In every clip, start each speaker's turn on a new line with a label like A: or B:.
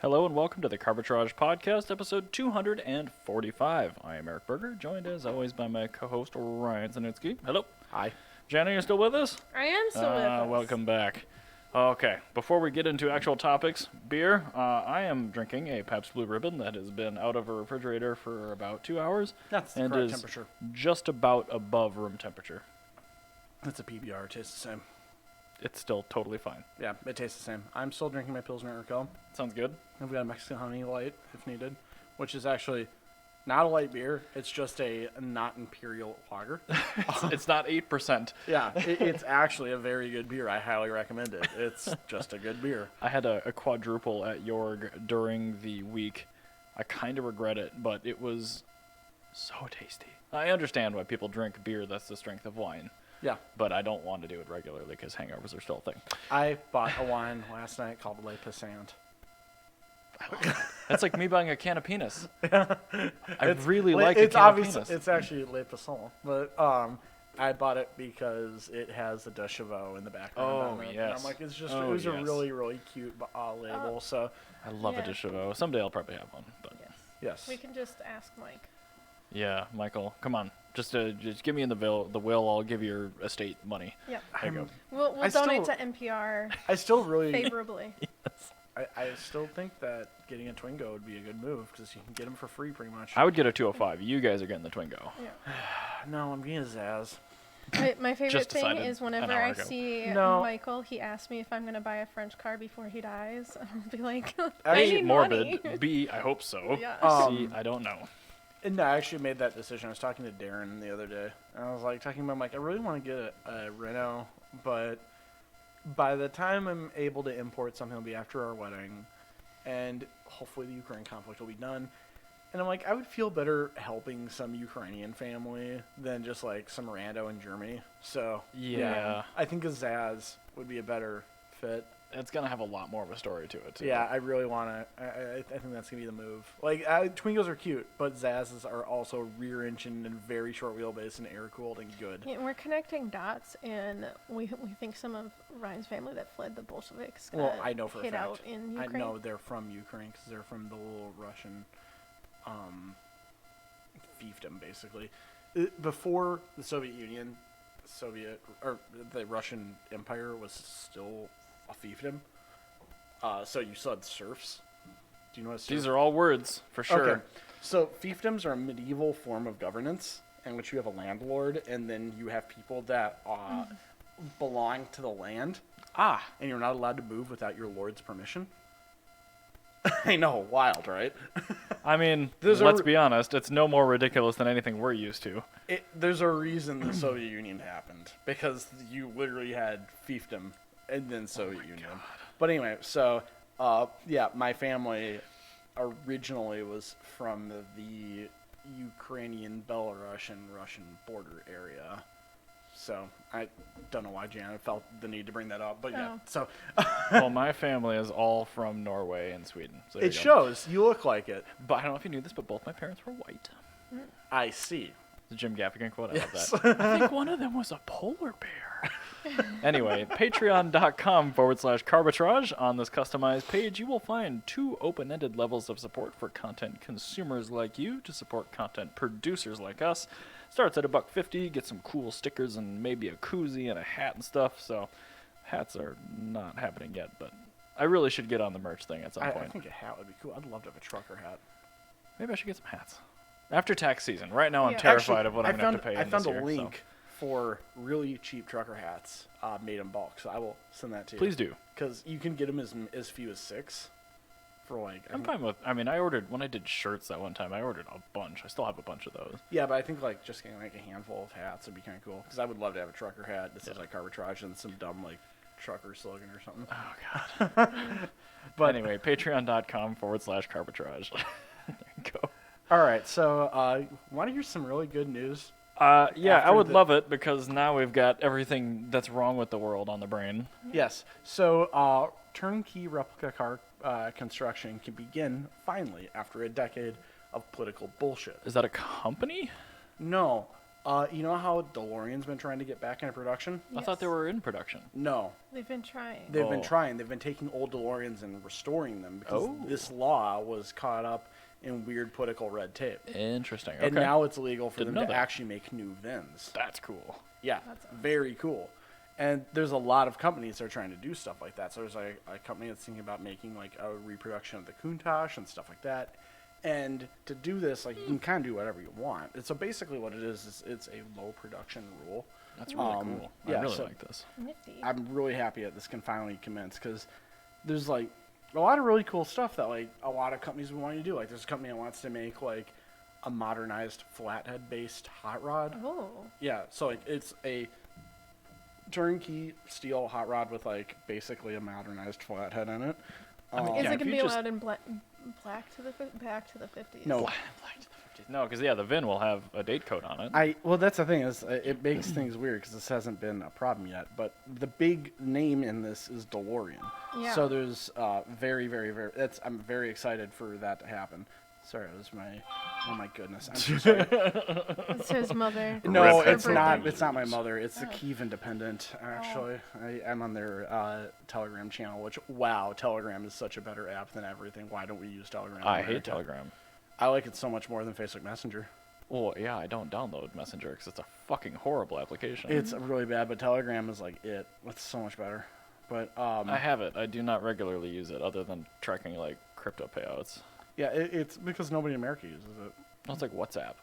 A: Hello and welcome to the Carbitrage Podcast, episode 245. I am Eric Berger, joined as always by my co-host Ryan Zanitsky. Hello.
B: Hi.
A: Jenny, you still with us?
C: I am still with us.
A: Welcome back. Okay, before we get into actual topics, beer, I am drinking a Pabst Blue Ribbon that has been out of a refrigerator for about 2 hours.
B: That's the
A: and
B: correct
A: is
B: temperature.
A: just about above room temperature.
B: It's a PBR. It tastes the same.
A: It's still totally fine.
B: Yeah, it tastes the same. I'm still drinking my Pilsner Urquell.
A: Sounds good.
B: I've got a Mexican Honey Light, if needed, which is actually not a light beer. It's just a not imperial lager.
A: It's not 8%.
B: Yeah, it's actually a very good beer. I highly recommend it. It's just a good beer.
A: I had a quadruple at Jorg during the week. I kind of regret it, but it was so tasty. I understand why people drink beer that's the strength of wine,
B: Yeah.
A: but I don't want to do it regularly because hangovers are still a thing.
B: I bought a wine last night called Le Passant.
A: I love that. That's like me buying a can of penis. I really like a
B: it's
A: can
B: obvious,
A: of penis.
B: It's actually Le Passant, but I bought it because it has the de Chevaux in the background.
A: Oh,
B: on it.
A: yes.
B: And I'm like, it's just
A: Oh,
B: it was
A: yes.
B: a really, really cute label. So
A: I love a
C: Yeah.
A: de Chevaux. Someday I'll probably have one. But
C: Yes.
B: yes,
C: We can just ask Mike.
A: yeah, Michael, come on. Just give me in the will. I'll give your estate money.
C: Yep.
A: There you go.
C: We'll
B: I
C: donate
B: still-
C: to NPR
B: I still really,
C: favorably.
B: I still think that getting a Twingo would be a good move because you can get them for free pretty much.
A: I would get a 205. You guys are getting the Twingo.
C: Yeah.
B: No, I'm getting a Zaz.
C: My favorite
A: Just
C: thing
A: decided
C: is
A: an
C: whenever
A: hour
C: I
A: ago.
C: see
B: No.
C: Michael, he asks me if I'm going to buy a French car before he dies. I'll be like, I
B: A,
C: need
A: morbid.
C: money.
A: B, I hope so.
C: Yeah.
A: C, I don't know.
B: And I actually made that decision. I was talking to Darren the other day. And I was like talking about, I really want to get a Renault, but by the time I'm able to import something, it'll be after our wedding, and hopefully the Ukraine conflict will be done. And I'm like, I would feel better helping some Ukrainian family than just like some rando in Germany. So
A: Yeah.
B: I think a Zaz would be a better fit.
A: It's going to have a lot more of a story to it, too.
B: Yeah, I really want to. I think that's going to be the move. Like, Twingos are cute, but Zaz's are also rear engine and very short wheelbase and air cooled and good.
C: Yeah, we're connecting dots, and we think some of Ryan's family that fled the Bolsheviks got
B: Well, I know for a
C: hit
B: fact.
C: out in
B: I
C: Ukraine.
B: know they're from Ukraine because they're from the little Russian fiefdom, basically. Before the Soviet Union, the Russian Empire was still a fiefdom. So you still had serfs. Do you know what serfs?
A: These are all words, for sure.
B: Okay. So fiefdoms are a medieval form of governance in which you have a landlord and then you have people that belong to the land. And you're not allowed to move without your lord's permission. I know, wild, right?
A: I mean,
B: There's
A: let's
B: a-
A: be honest. It's no more ridiculous than anything we're used to.
B: There's a reason the Soviet Union happened because you literally had fiefdom and then Soviet Union. But anyway, so yeah, my family originally was from the Ukrainian, Belarusian, Russian border area. So I don't know why Janet felt the need to bring that up, but yeah.
C: Oh.
B: So
A: Well, my family is all from Norway and Sweden. So there
B: it
A: you go.
B: shows. You look like it.
A: But I don't know if you knew this, but both my parents were white.
B: I see.
A: The Jim Gaffigan quote. I
B: Yes.
A: love that. I think one of them was a polar bear. Anyway, patreon.com/Carbitrage. On this customized page, you will find 2 open-ended levels of support for content consumers like you to support content producers like us. Starts at $1.50, get some cool stickers and maybe a koozie and a hat and stuff. So hats are not happening yet, but I really should get on the merch thing at some
B: I
A: point.
B: think a hat would be cool. I'd love to have a trucker hat.
A: Maybe I should get some hats. After tax season. Right now I'm
C: Yeah.
A: terrified
B: Actually,
A: of what I'm going to have to pay
B: I
A: in
B: found
A: this
B: a
A: year,
B: link for really cheap trucker hats made in bulk, so I will send that to you.
A: Please do.
B: Because you can get them as few as 6 for like.
A: I'm fine with. I mean, I ordered when I did shirts that one time. I ordered a bunch. I still have a bunch of those.
B: Yeah, but I think like just getting like a handful of hats would be kind of cool. Because I would love to have a trucker hat that says like Carbitrage and some dumb like trucker slogan or something.
A: Oh God. But anyway, patreon.com/Carbitrage. There you go.
B: All right, so want to hear some really good news?
A: Yeah, I
B: After
A: would
B: the-
A: love it because now we've got everything that's wrong with the world on the brain.
B: Yes. So turnkey replica car construction can begin finally after a decade of political bullshit.
A: Is that a company?
B: No, You know how DeLorean's been trying to get back into production?
A: I thought they
C: Yes.
A: were in production.
B: No.
C: They've been trying.
B: They've been
A: Oh.
B: trying. They've been taking old DeLoreans and restoring them because
A: Oh.
B: this law was caught up in weird political red tape.
A: Interesting. Okay.
B: And now it's illegal for
A: Didn't
B: them
A: know
B: to
A: that.
B: actually make new VINs.
A: That's cool.
B: Yeah,
C: That's awesome.
B: very cool. And there's a lot of companies that are trying to do stuff like that. So there's a company that's thinking about making like a reproduction of the Countach and stuff like that. And to do this, like you can kind of do whatever you want. And so basically what it is it's a low production rule.
A: That's really cool.
B: yeah,
A: I really
B: so-
A: like this.
C: Nifty.
B: I'm really happy that this can finally commence because there's like a lot of really cool stuff that like a lot of companies would want you to do. Like there's a company that wants to make like a modernized flathead based hot rod.
C: Oh.
B: Yeah, so like it's a turnkey steel hot rod with like basically a modernized flathead in it.
A: I mean,
C: Is
A: Yeah,
C: it
A: if
C: gonna
A: you
C: be
A: just-
C: allowed in back to the 50s?
B: No.
A: Black to the 50s. No, because the VIN will have a date code on it.
B: Well, that's the thing is it makes things weird because this hasn't been a problem yet. But the big name in this is DeLorean.
C: Yeah.
B: So there's very, very, very. I'm very excited for that to happen. Sorry, it was my. Oh my goodness, I'm so sorry.
C: It's his mother.
B: No,
A: Rip
B: it's
A: her
B: not.
A: birthday.
B: It's not my mother. It's the
C: Oh.
B: Kiev Independent. Actually, I'm on their Telegram channel. Which wow, Telegram is such a better app than everything. Why don't we use Telegram?
A: I
B: in
A: hate
B: America?
A: Telegram.
B: I like it so much more than Facebook Messenger.
A: Well, yeah, I don't download Messenger because it's a fucking horrible application.
B: It's really bad, but Telegram is like it. It's so much better. But
A: I have it. I do not regularly use it other than tracking like crypto payouts.
B: yeah, it's because nobody in America uses it.
A: Well, it's like WhatsApp.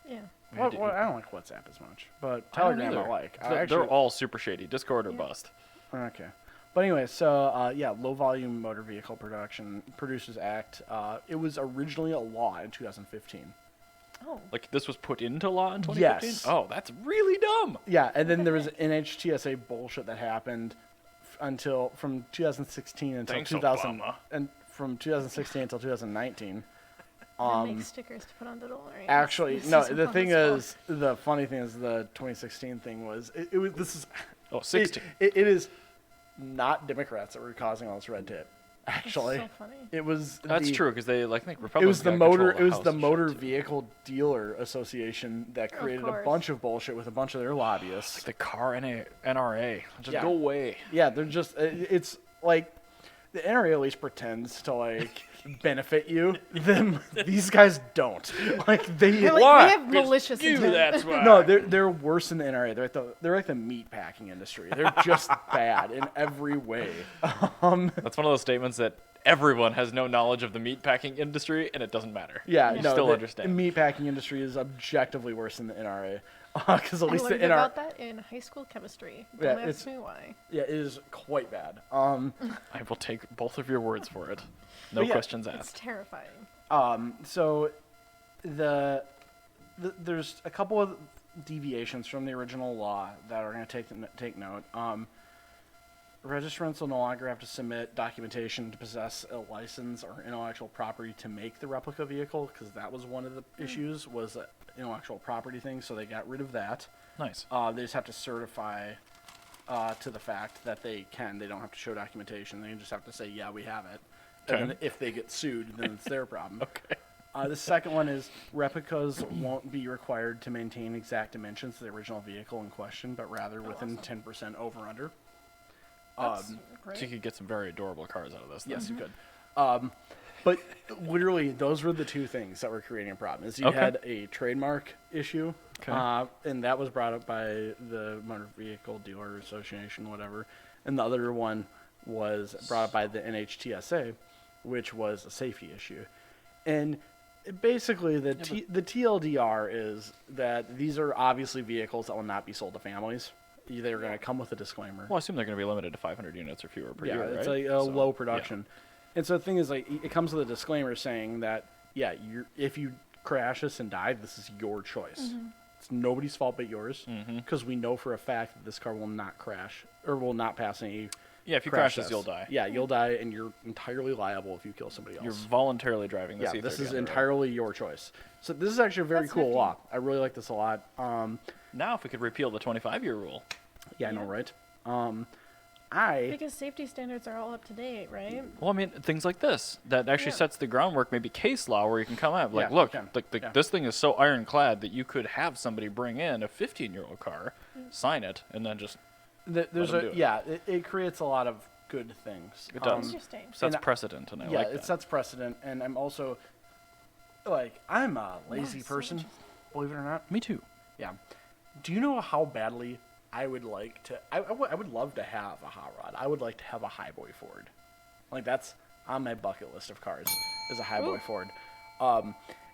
C: Yeah.
A: I do-
B: Well, I don't like WhatsApp as much, but
A: I don't
B: Telegram I
A: either.
B: like.
A: They're all super shady. Discord or
C: Yeah.
A: bust.
B: Okay. But anyway, so yeah, Low Volume Motor Vehicle Production Producers Act. It was originally a law in 2015.
C: Oh.
A: Like this was put into law in 2015.
B: Yes.
A: Oh, that's really dumb.
B: Yeah, and then there was NHTSA bullshit that happened until from 2016 until
A: Thanks,
B: 2000
A: Obama.
B: and from 2016 until 2019.
C: They make stickers to put on the DeLorean.
B: Actually,
C: This
B: no.
C: is
B: The thing
C: Obama's
B: is, the funny thing is, the 2016 thing was it was this is
A: Oh, 16.
B: it is not Democrats that were causing all this red tape.
C: fault.
B: Actually,
C: It's so funny.
B: it was
A: That's
B: the,
A: true because they like think
B: It
A: Republicans.
B: was the
A: got control
B: motor.
A: of
B: It was
A: House
B: the
A: and
B: Motor
A: shit, too.
B: Vehicle Dealer Association that created a
C: course.
B: bunch of bullshit with a bunch of their lobbyists.
A: The car NRA. Just
B: Yeah.
A: go away.
B: Yeah, they're just. It's like the NRA at least pretends to like benefit you. These guys don't. Like they.
C: They're like,
A: Why?
C: they have malicious
A: You,
C: intent.
A: that's why.
B: No, they're worse than the NRA. They're like the meat packing industry. They're just bad in every way.
A: That's one of those statements that everyone has no knowledge of the meatpacking industry, and it doesn't matter.
B: Yeah,
C: Yeah.
B: no,
A: Still
B: the
A: understand.
B: meat packing industry is objectively worse than the NRA. Because at
C: I
B: least the
C: learned
B: NRA,
C: about that in high school chemistry.
B: Yeah,
C: Don't
B: it's-
C: ask me why.
B: yeah, it is quite bad.
A: I will take both of your words for it. No
B: But yeah,
A: questions
C: It's
A: asked.
C: terrifying.
B: So there's a couple of deviations from the original law that are going to take note. Registrants will no longer have to submit documentation to possess a license or intellectual property to make the replica vehicle, because that was one of the issues, was the intellectual property thing, so they got rid of that.
A: Nice.
B: They just have to certify to the fact that they don't have to show documentation. They just have to say, yeah, we have it.
A: Okay.
B: And then if they get sued, then it's their problem.
A: Okay.
B: The second one is replicas won't be required to maintain exact dimensions of the original vehicle in question, but rather within 10% over under.
C: That's
A: So you
C: great.
A: could get some very adorable cars out of this.
B: Yes,
A: then.
B: you could. But literally, those were the two things that were creating a problem. Is you
A: Okay.
B: had a trademark issue,
A: Okay.
B: and that was brought up by the Motor Vehicle Dealer Association, whatever. And the other one was brought up by the NHTSA, which was a safety issue. And basically, the TLDR is that these are obviously vehicles that will not be sold to families. They're going to come with a disclaimer.
A: Well, I assume they're going to be limited to 500 units or fewer per
B: Yeah,
A: year,
B: it's
A: right?
B: like a
A: So,
B: low
A: yeah.
B: production. And so the thing is, like, it comes with a disclaimer saying that, yeah, if you crash this and die, this is your choice. It's nobody's fault but yours, because we know for a fact that this car will not crash or will not pass any.
A: Yeah, if you
B: crash
A: crash this,
B: tests.
A: you'll die.
B: Yeah, you'll die, and you're entirely liable if you kill somebody else.
A: You're voluntarily driving this.
B: Yeah, this
A: E30
B: is
A: on the road.
B: entirely your choice. So this is actually a very
C: That's
B: cool
C: nifty.
B: law. I really like this a lot.
A: Now, if we could repeal the 25-year rule.
B: Yeah, I know,
C: Yeah.
B: right?
C: Because safety standards are all up to date, right?
A: Well, I mean, things like this that actually
C: Yeah.
A: sets the groundwork, maybe case law, where you can come out like,
B: Yeah,
A: look,
B: you can.
A: like
B: Yeah.
A: this thing is so ironclad that you could have somebody bring in a 15-year-old car, sign it, and then just
B: There's
A: Let 'em do it.
B: it creates a lot of good things.
A: It does.
C: Interesting.
A: sets
B: And
A: precedent, and I
B: yeah,
A: like
B: it
A: that.
B: sets precedent, and I'm also like I'm a lazy
C: so
B: person,
C: interesting.
B: believe it or not.
A: Me too.
B: Yeah. Do you know how badly I would like to? I would love to have a hot rod. I would like to have a highboy Ford. Like that's on my bucket list of cars is a highboy
C: Ooh.
B: Ford.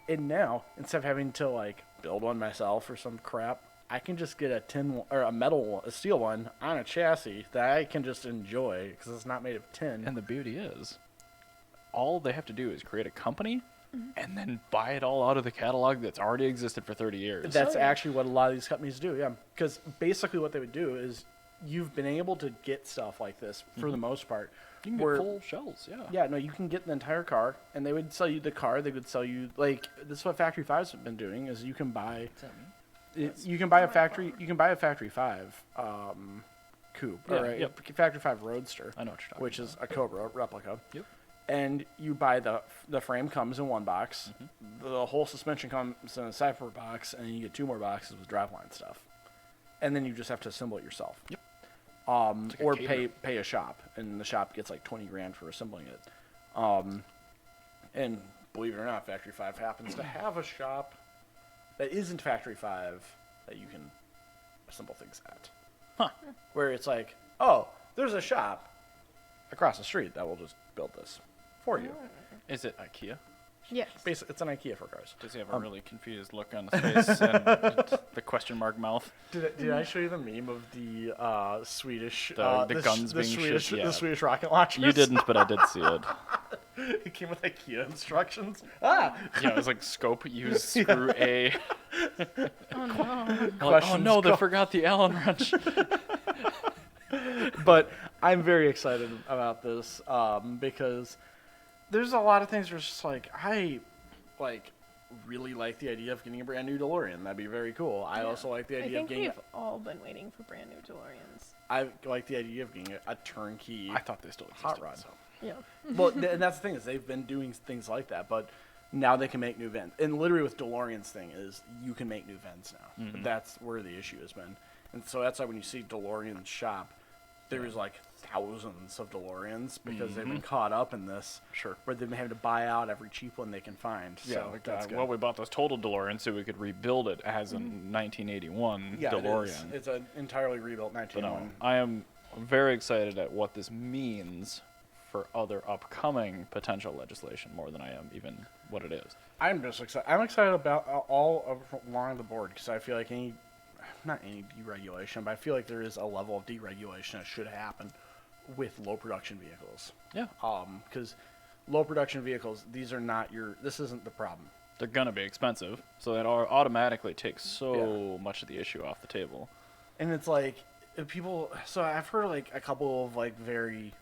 B: And now instead of having to like build one myself or some crap, I can just get a a steel one on a chassis that I can just enjoy because it's not made of tin.
A: And the beauty is, all they have to do is create a company, and then buy it all out of the catalog that's already existed for 30 years.
B: That's
C: Oh, yeah.
B: actually what a lot of these companies do, yeah. Because basically what they would do is you've been able to get stuff like this for the most part.
A: you can
B: where-
A: get full shells, yeah.
B: Yeah, no, you can get the entire car, and they would sell you the car. They would sell you like this is what Factory 5's have been doing is you can buy you can buy a factory 5 coupe
A: Yeah,
B: or a
A: yep.
B: Factory 5 Roadster,
A: I know what you're talking
B: which
A: about.
B: is a Cobra replica.
A: Yep.
B: And you buy the frame comes in one box, the whole suspension comes in a separate box, and you get 2 more boxes with driveline stuff, and then you just have to assemble it yourself.
A: Yep. like a
B: Or
A: caterer.
B: pay a shop, and the shop gets like 20 grand for assembling it. And believe it or not, Factory 5 happens to have a shop that isn't Factory 5 that you can assemble things at.
A: Huh.
B: Where it's like, oh, there's a shop across the street that will just build this for you.
A: Is it IKEA?
C: Yes.
B: Basically, it's an IKEA for cars.
A: Does he have a really confused look on his face and the question mark mouth?
B: Did I show you the meme of the Swedish
A: The guns
B: the
A: being
B: Swedish
A: shit, yeah.
B: the Swedish rocket launchers?
A: You didn't, but I did see it.
B: It came with IKEA instructions. Ah,
A: Yeah, it was like scope, use screw A.
C: Oh no.
A: Like, oh
B: Questions
A: no, they
B: go-
A: forgot the Allen wrench.
B: but I'm very excited about this because there's a lot of things where it's just like I like really like the idea of getting a brand new DeLorean. That'd be very cool. I also like the
C: I
B: idea of
C: think
B: getting
C: we've all been waiting for brand new DeLoreans.
B: I like the idea of getting a turnkey
A: I thought they still existed.
B: hot rod.
A: So.
C: Yeah.
B: Well, and that's the thing is they've been doing things like that, but now they can make new vents. And literally with DeLorean's thing is you can make new vents now. That's where the issue has been. And so that's why when you see DeLorean's shop, there's like thousands of DeLoreans because they've been caught up in this.
A: Sure.
B: Where they've been having to buy out every cheap one they can find. So
A: like,
B: that's good.
A: well, we bought this total DeLorean so we could rebuild it as a 1981
B: yeah,
A: DeLorean.
B: It's an entirely rebuilt
A: But no,
B: 1901.
A: I am very excited at what this means for other upcoming potential legislation more than I am even what it is.
B: I'm just excited. I'm excited about all along the board because I feel like not any deregulation, but I feel like there is a level of deregulation that should happen with low production vehicles.
A: Yeah.
B: Because low production vehicles, this isn't the problem.
A: They're going to be expensive, so that automatically takes so much of the issue off the table.
B: And it's like people. So I've heard like a couple of like very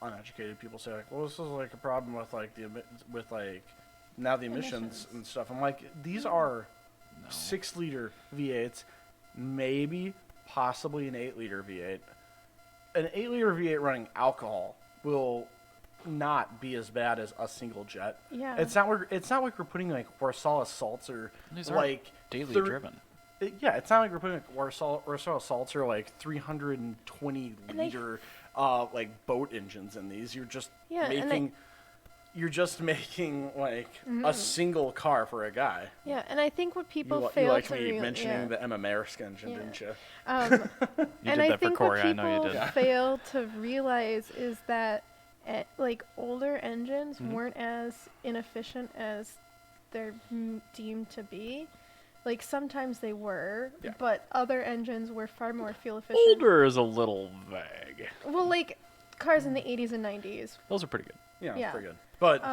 B: uneducated people say like, well, this is like a problem with like now the emissions and stuff. I'm like, these are 6-liter V8s, maybe possibly an 8-liter V8. An 8-liter V8 running alcohol will not be as bad as a single jet.
C: Yeah.
B: It's not like we're putting like Warsaw salts or
A: These are
B: like
A: daily
B: thir-
A: driven.
B: Yeah, it's not like we're putting like Warsaw salts or like 320
C: And I-
B: liter like boat engines in these. You're just
C: Yeah, and
B: making like a single car for a guy.
C: Yeah, and I think what people
B: You
C: fail
B: like
C: to
B: me
C: real-
B: mentioning
C: yeah.
B: the M American engine,
C: Yeah.
B: didn't you?
A: You
C: and
A: did
C: I
A: that for
C: think
A: Corey,
C: what
A: I know you
C: people
A: did.
C: fail to realize is that like older engines
A: Mm-hmm.
C: weren't as inefficient as they're deemed to be. Like sometimes they were,
B: Yeah.
C: but other engines were far more fuel efficient.
A: Older is a little vague.
C: Well, like cars in the 80s and 90s.
A: Those are pretty good.
B: Yeah,
C: Yeah.
B: pretty good. But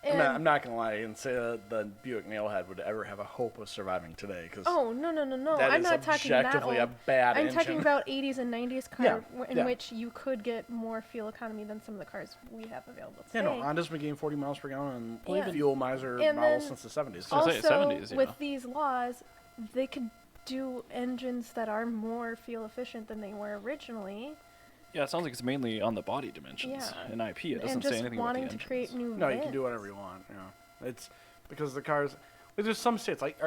C: And
B: I'm not gonna lie and say that the Buick Nailhead would ever have a hope of surviving today because
C: oh no!
B: that
C: I'm
B: is
C: not talking that
B: objectively
C: old.
B: a bad
C: I'm
B: engine.
C: talking about 80s and 90s car
B: Yeah,
C: in
B: yeah.
C: which you could get more fuel economy than some of the cars we have available
B: Yeah,
C: today.
B: no, Honda's been getting 40 miles per gallon and
C: Yeah.
B: fuel miser
C: And
B: models
C: then
B: since the 70s.
A: I'll say
C: Also,
A: 70s,
C: with
A: yeah.
C: these laws, they could do engines that are more fuel efficient than they were originally,
A: Yeah, it sounds like it's mainly on the body dimensions
C: Yeah.
A: in IP. It doesn't
C: and
A: say
C: just
A: anything about the
C: wanting to
A: engines.
C: create new
B: No, you can do
C: bits.
B: whatever you want. It's because the cars. Like, there's some states like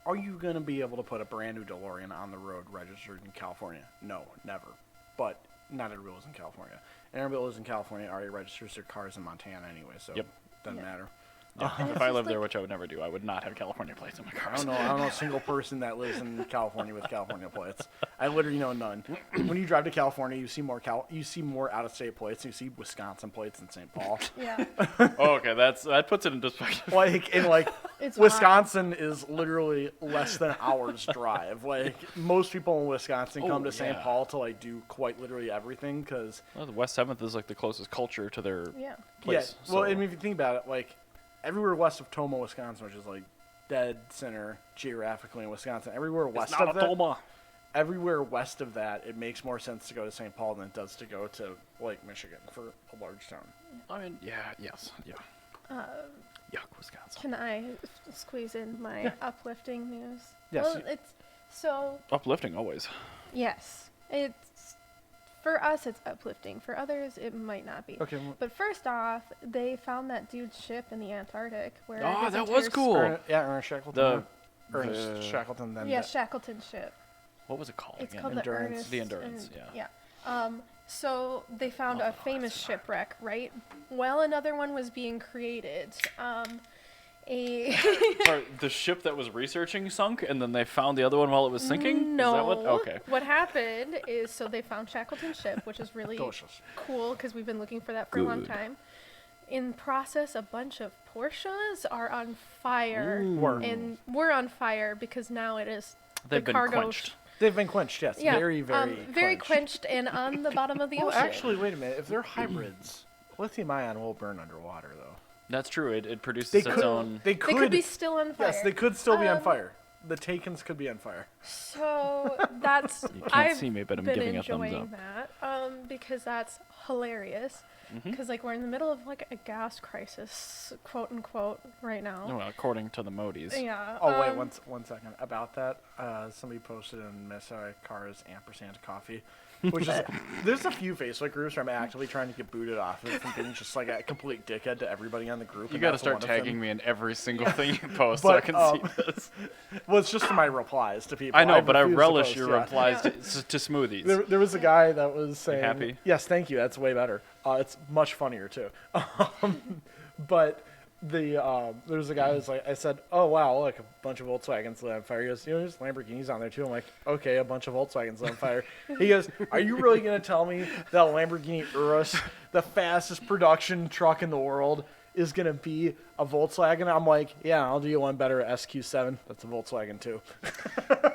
B: are you gonna be able to put a brand new DeLorean on the road registered in California? No, never. But not everybody lives in California, and everybody lives in California already registers their cars in Montana anyway, so
A: Yep.
B: doesn't
C: Yeah.
B: matter.
A: Yeah,
C: And
A: if
C: it's
A: I
C: just
A: lived there,
C: like-
A: which I would never do, I would not have California plates in my
B: I
A: cars.
B: don't know a single person that lives in California with California plates. I literally know none. When you drive to California, you see more out-of-state plates. You see Wisconsin plates in St. Paul.
C: Yeah.
A: Oh, okay, that puts it in perspective.
C: It's
B: Wisconsin is literally less than an hour's drive. Like most people in Wisconsin come to St.
A: yeah.
B: Paul to like do quite literally everything because
A: Well, the West 7th is like the closest culture to their
C: Yeah.
A: place.
B: yeah. Well,
A: so-
B: I mean, if you think about it, like everywhere west of Tomah, Wisconsin, which is like dead center geographically in Wisconsin, everywhere west
A: it's not
B: of
A: a
B: that,
A: Toma.
B: everywhere west of that, it makes more sense to go to St. Paul than it does to go to Lake Michigan for a large town.
A: I mean, yeah, yes, yeah. Yuck, Wisconsin.
C: Can I squeeze in my uplifting news?
B: Yes,
C: Well,
B: you-
C: it's so
A: Uplifting always.
C: yes. It's for us. It's uplifting. For others, it might not be.
B: Okay. Well,
C: But first off, they found that dude's ship in the Antarctic. Where
A: Oh,
C: his
A: that was
C: entire
A: cool.
B: Ernest Shackleton. Ernest
A: the-
B: Shackleton. Then
C: Yeah, Shackleton's ship.
A: What was it called
C: It's
A: again?
C: called
B: Endurance.
C: the
A: The
C: Endurance.
A: Endurance,
C: and- yeah. So they found
A: Oh,
C: a famous
A: that's
C: shipwreck, right? Well, another one was being created. A
A: Sorry, the ship that was researching sunk, and then they found the other one while it was sinking?
C: No.
A: Is that what? Okay.
C: What happened is, so they found Shackleton's ship, which is really
B: Delicious.
C: cool because we've been looking for that for a long
A: Good.
C: time. In process, a bunch of Porsches are on fire,
B: Were.
C: and we're on fire because now it is
A: They've
C: the
A: been
C: cargo.
A: quenched.
B: They've been quenched, yes.
C: Yeah,
B: Very, very
C: quenched and on the bottom of the
B: Well,
C: ocean.
B: actually, wait a minute. If they're hybrids, lithium-ion will burn underwater, though.
A: That's true. It produces
B: They
A: its
B: could.
A: own.
B: They
C: they
B: could.
C: could be still on fire.
B: Yes, they could still be on
C: Um,
B: fire. The Takens could be on fire.
C: So that's
A: You can't
C: I've
A: see me, but I'm
C: been
A: giving a thumbs
C: enjoying
A: up.
C: that because that's hilarious.
A: Mhm.
C: Because like we're in the middle of like a gas crisis, quote unquote, right now.
A: Well, according to the Modis.
C: Yeah.
B: Oh wait, one second. About that, somebody posted in Miss Cars ampersand coffee, which is there's a few Facebook groups where I'm actively trying to get booted off of from being just like a complete dickhead to everybody on the group.
A: You
B: and
A: got to
B: that's
A: start
B: one of them.
A: tagging me in every single thing you post so I
B: But,
A: can see this.
B: Well, it's just my replies to people.
A: I know, but I
B: refuse to
A: relish
B: post,
A: your
B: yeah.
A: replies to smoothies.
B: There was a guy that was saying,
A: happy?
B: "Yes, thank you. That's way better. It's much funnier too." But there was a guy who was like, I said, "Oh wow, look, a bunch of Volkswagens lit on fire." He goes, "You know, there's Lamborghinis on there too." I'm like, "Okay, a bunch of Volkswagens lit on fire." He goes, "Are you really gonna tell me that a Lamborghini Urus, the fastest production truck in the world, is gonna be a Volkswagen?" I'm like, "Yeah, I'll do you one better, SQ7. That's a Volkswagen too."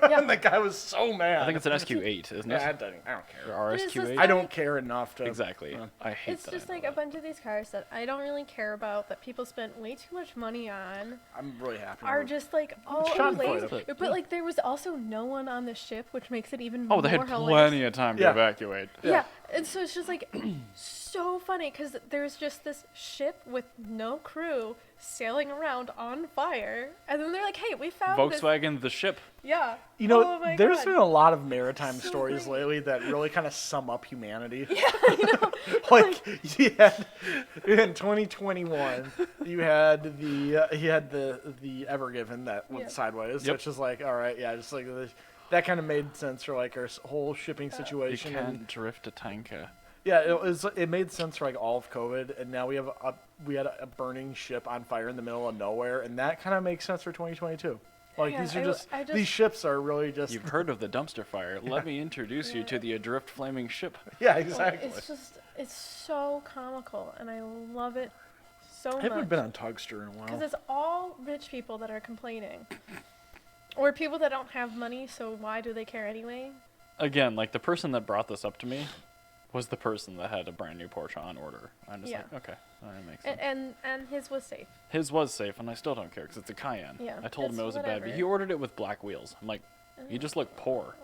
B: And the guy was so mad.
A: I think it's an SQ8, isn't it?
B: Yeah, I don't care.
A: Or
C: It is just
A: RSQ8?
B: I don't care enough to.
A: Exactly. I hate
C: It's
A: that.
C: just
A: I
C: like
A: know
C: a
A: that.
C: bunch of these cars that I don't really care about that people spent way too much money on
B: I'm really happy.
C: are
B: with-
C: just like all
B: Schadenfreude.
C: amazing. But like there was also no one on the ship, which makes it even
A: Oh,
C: more
A: they had
C: hilarious.
A: plenty of time to
B: Yeah.
A: evacuate.
C: Yeah. And so it's just like so funny because there's just this ship with no crew sailing around on fire, and then they're like, "Hey, we found this."
A: Volkswagen, the ship.
C: Yeah.
B: You know,
C: Oh my
B: there's
C: God.
B: been a lot of maritime
C: So
B: stories
C: great.
B: lately that really kind of sum up humanity.
C: Yeah, I know.
B: Like you had in 2021, you had the Ever Given that went
C: Yeah.
B: sideways,
A: Yep.
B: which is like, all right, yeah, just like that kind of made sense for like our whole shipping
A: You
B: situation. And,
A: can't drift a tanker.
B: yeah, it made sense for like all of COVID, and now we had a burning ship on fire in the middle of nowhere, and that kind of makes sense for 2022. Like
C: Yeah,
B: these are
C: I just-
B: these ships are really just
A: You've heard of the dumpster fire. Let me introduce you to the adrift flaming ship.
B: yeah, exactly.
C: It's so comical, and I love it so
B: I
C: much.
B: haven't been on Tugster in a
C: Because
B: while.
C: it's all rich people that are complaining. Or people that don't have money, so why do they care anyway?
A: Again, like the person that brought this up to me was the person that had a brand new Porsche on order. I'm just
C: Yeah.
A: like, okay, that makes sense.
C: And his was safe.
A: His was safe, and I still don't care because it's a Cayenne.
C: Yeah,
A: I told him
C: it's
A: it was a bad.
C: whatever.
A: He ordered it with black wheels. I'm like, you just look poor.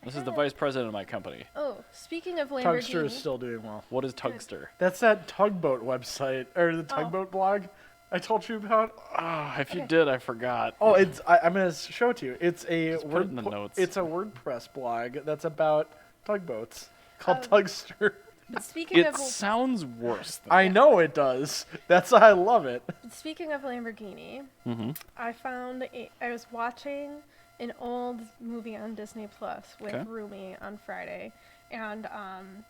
A: This is the
C: had-
A: vice president of my company.
C: Oh, speaking of
B: Tugster
C: Lamborghini,
B: is still doing well.
A: What is Tugster?
B: That's that tugboat website or the tugboat blog I told you about.
A: Ah, if you
C: Okay.
A: did, I forgot.
B: Oh, I'm gonna show it to you. It's a
A: Just put it in the notes.
B: It's a WordPress blog that's about tugboats. called Tugster.
C: Speaking
A: It
C: of
A: sounds worse. Than
B: I know it does. That's why I love it.
C: speaking of Lamborghini,
A: Mm-hmm.
C: I was watching an old movie on Disney Plus with
A: Okay.
C: Rumi on Friday, and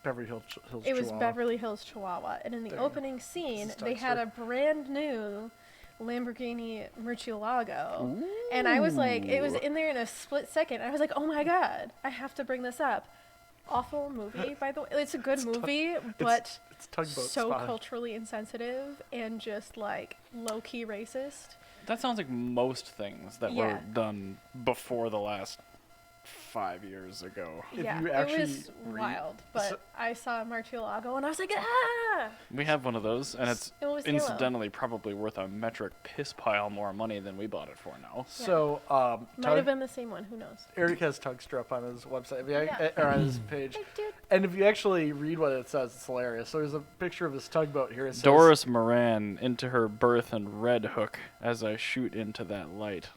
B: Beverly Hills
C: it was
B: Chihuahua.
C: Beverly Hills Chihuahua, and in the
B: There.
C: opening scene
B: This is
C: they had
B: Tugster.
C: a brand new Lamborghini Murcielago, and I was like, it was in there in a split second. I was like, oh my god, I have to bring this up. Awful movie, by the way. It's a good movie, but
B: It's Tugboat
C: so
B: Spot.
C: culturally insensitive and just like low key racist.
A: That sounds like most things that
C: Yeah.
A: were done before the last 5 years ago.
B: If
C: Yeah,
B: you
C: it
B: actually
C: was
B: read-
C: wild. But
B: so-
C: I saw Murcielago and I was like, ah!
A: We have one of those, and it's
C: It was yellow.
A: incidentally probably worth a metric piss pile more money than we bought it for now.
B: So,
C: Might have been the same one. Who knows?
B: Eric has Tugster up on his website,
C: Yeah.
B: or on his page.
C: Hey, dude.
B: And if you actually read what it says, it's hilarious. So there's a picture of this tugboat here. It says,
A: Doris Moran into her berth and red hook as I shoot into that light.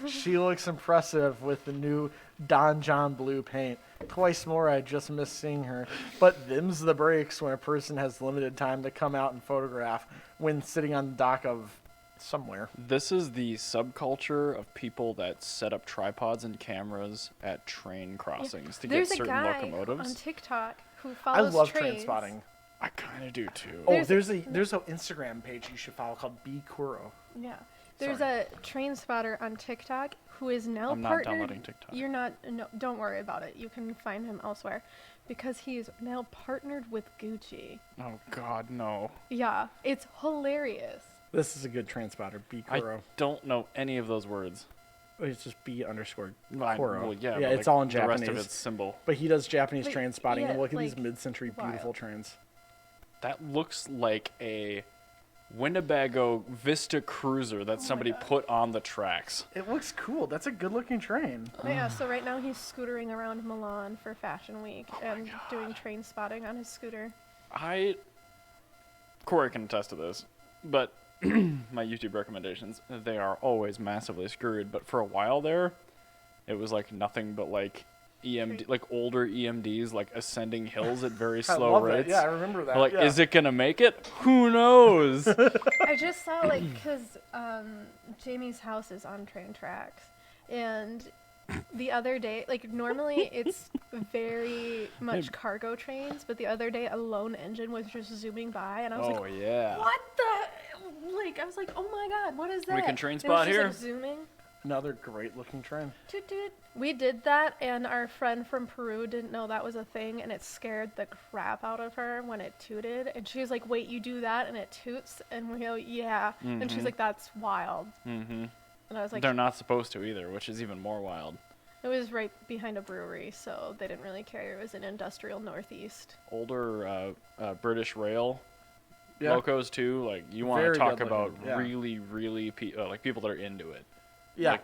B: She looks impressive with the new Don John blue paint. Twice more, I just miss seeing her. But them's the breaks when a person has limited time to come out and photograph when sitting on the dock of somewhere.
A: This is the subculture of people that set up tripods and cameras at train crossings to get
C: There's a
A: certain
C: guy
A: locomotives.
C: on TikTok who
B: I
C: follows
B: love
C: trains.
B: train spotting.
A: I kind of do too.
B: Oh,
C: There's
B: there's an Instagram page you should follow called B Kuro.
C: Yeah. There's
B: Sorry.
C: a train spotter on TikTok who is now
A: I'm not
C: partnered.
A: downloading TikTok.
C: You're not. No, don't worry about it. You can find him elsewhere, because he's now partnered with Gucci.
A: Oh God, no!
C: Yeah, it's hilarious.
B: This is a good train spotter, B
A: I
B: Kuro.
A: don't know any of those words.
B: It's just B underscore
A: I-
B: Kuro.
A: well, yeah,
B: yeah,
A: but,
B: it's
A: like,
B: all in
A: The rest
B: Japanese.
A: of it's symbol.
B: But he does Japanese
C: But,
B: train spotting, and
C: yeah,
B: look at these
C: like,
B: mid-century beautiful
C: wild.
B: trains.
A: That looks like a Winnebago Vista Cruiser that somebody
C: God.
A: put on the tracks.
B: It looks cool. That's a good-looking train.
C: But yeah, so right now he's scootering around Milan for Fashion Week and doing train spotting on his scooter.
A: Corey can attest to this, but my YouTube recommendations, they are always massively screwed. But for a while there, it was like nothing but like EMD, like older EMDs, like ascending hills at very
B: I
A: slow
B: love
A: rates.
B: that. Yeah, I remember that.
A: Like,
B: yeah.
A: is it gonna make it? Who knows?
C: I just saw like because Jamie's house is on train tracks, and the other day, like normally it's very much cargo trains, but the other day a lone engine was just zooming by, and I was
A: Oh
C: like,
A: yeah.
C: "What the?" Like I was like, "Oh my god, what is that?"
A: can train
C: And it
A: spot
C: was just,
A: here?
C: like, zooming.
B: Another great-looking train.
C: Toot toot. We did that, and our friend from Peru didn't know that was a thing, and it scared the crap out of her when it tooted. And she was like, "Wait, you do that and it toots?" And we go, "Yeah." And she's
A: Mhm.
C: like, "That's wild."
A: Mm-hmm.
C: And I was like,
A: They're not supposed to either, which is even more wild.
C: It was right behind a brewery, so they didn't really care. It was in industrial northeast.
A: Older British Rail
B: Yeah.
A: locos too. Like you want
B: Very
A: to talk
B: good
A: about
B: looking, yeah.
A: really like people that are into it.
B: Yeah.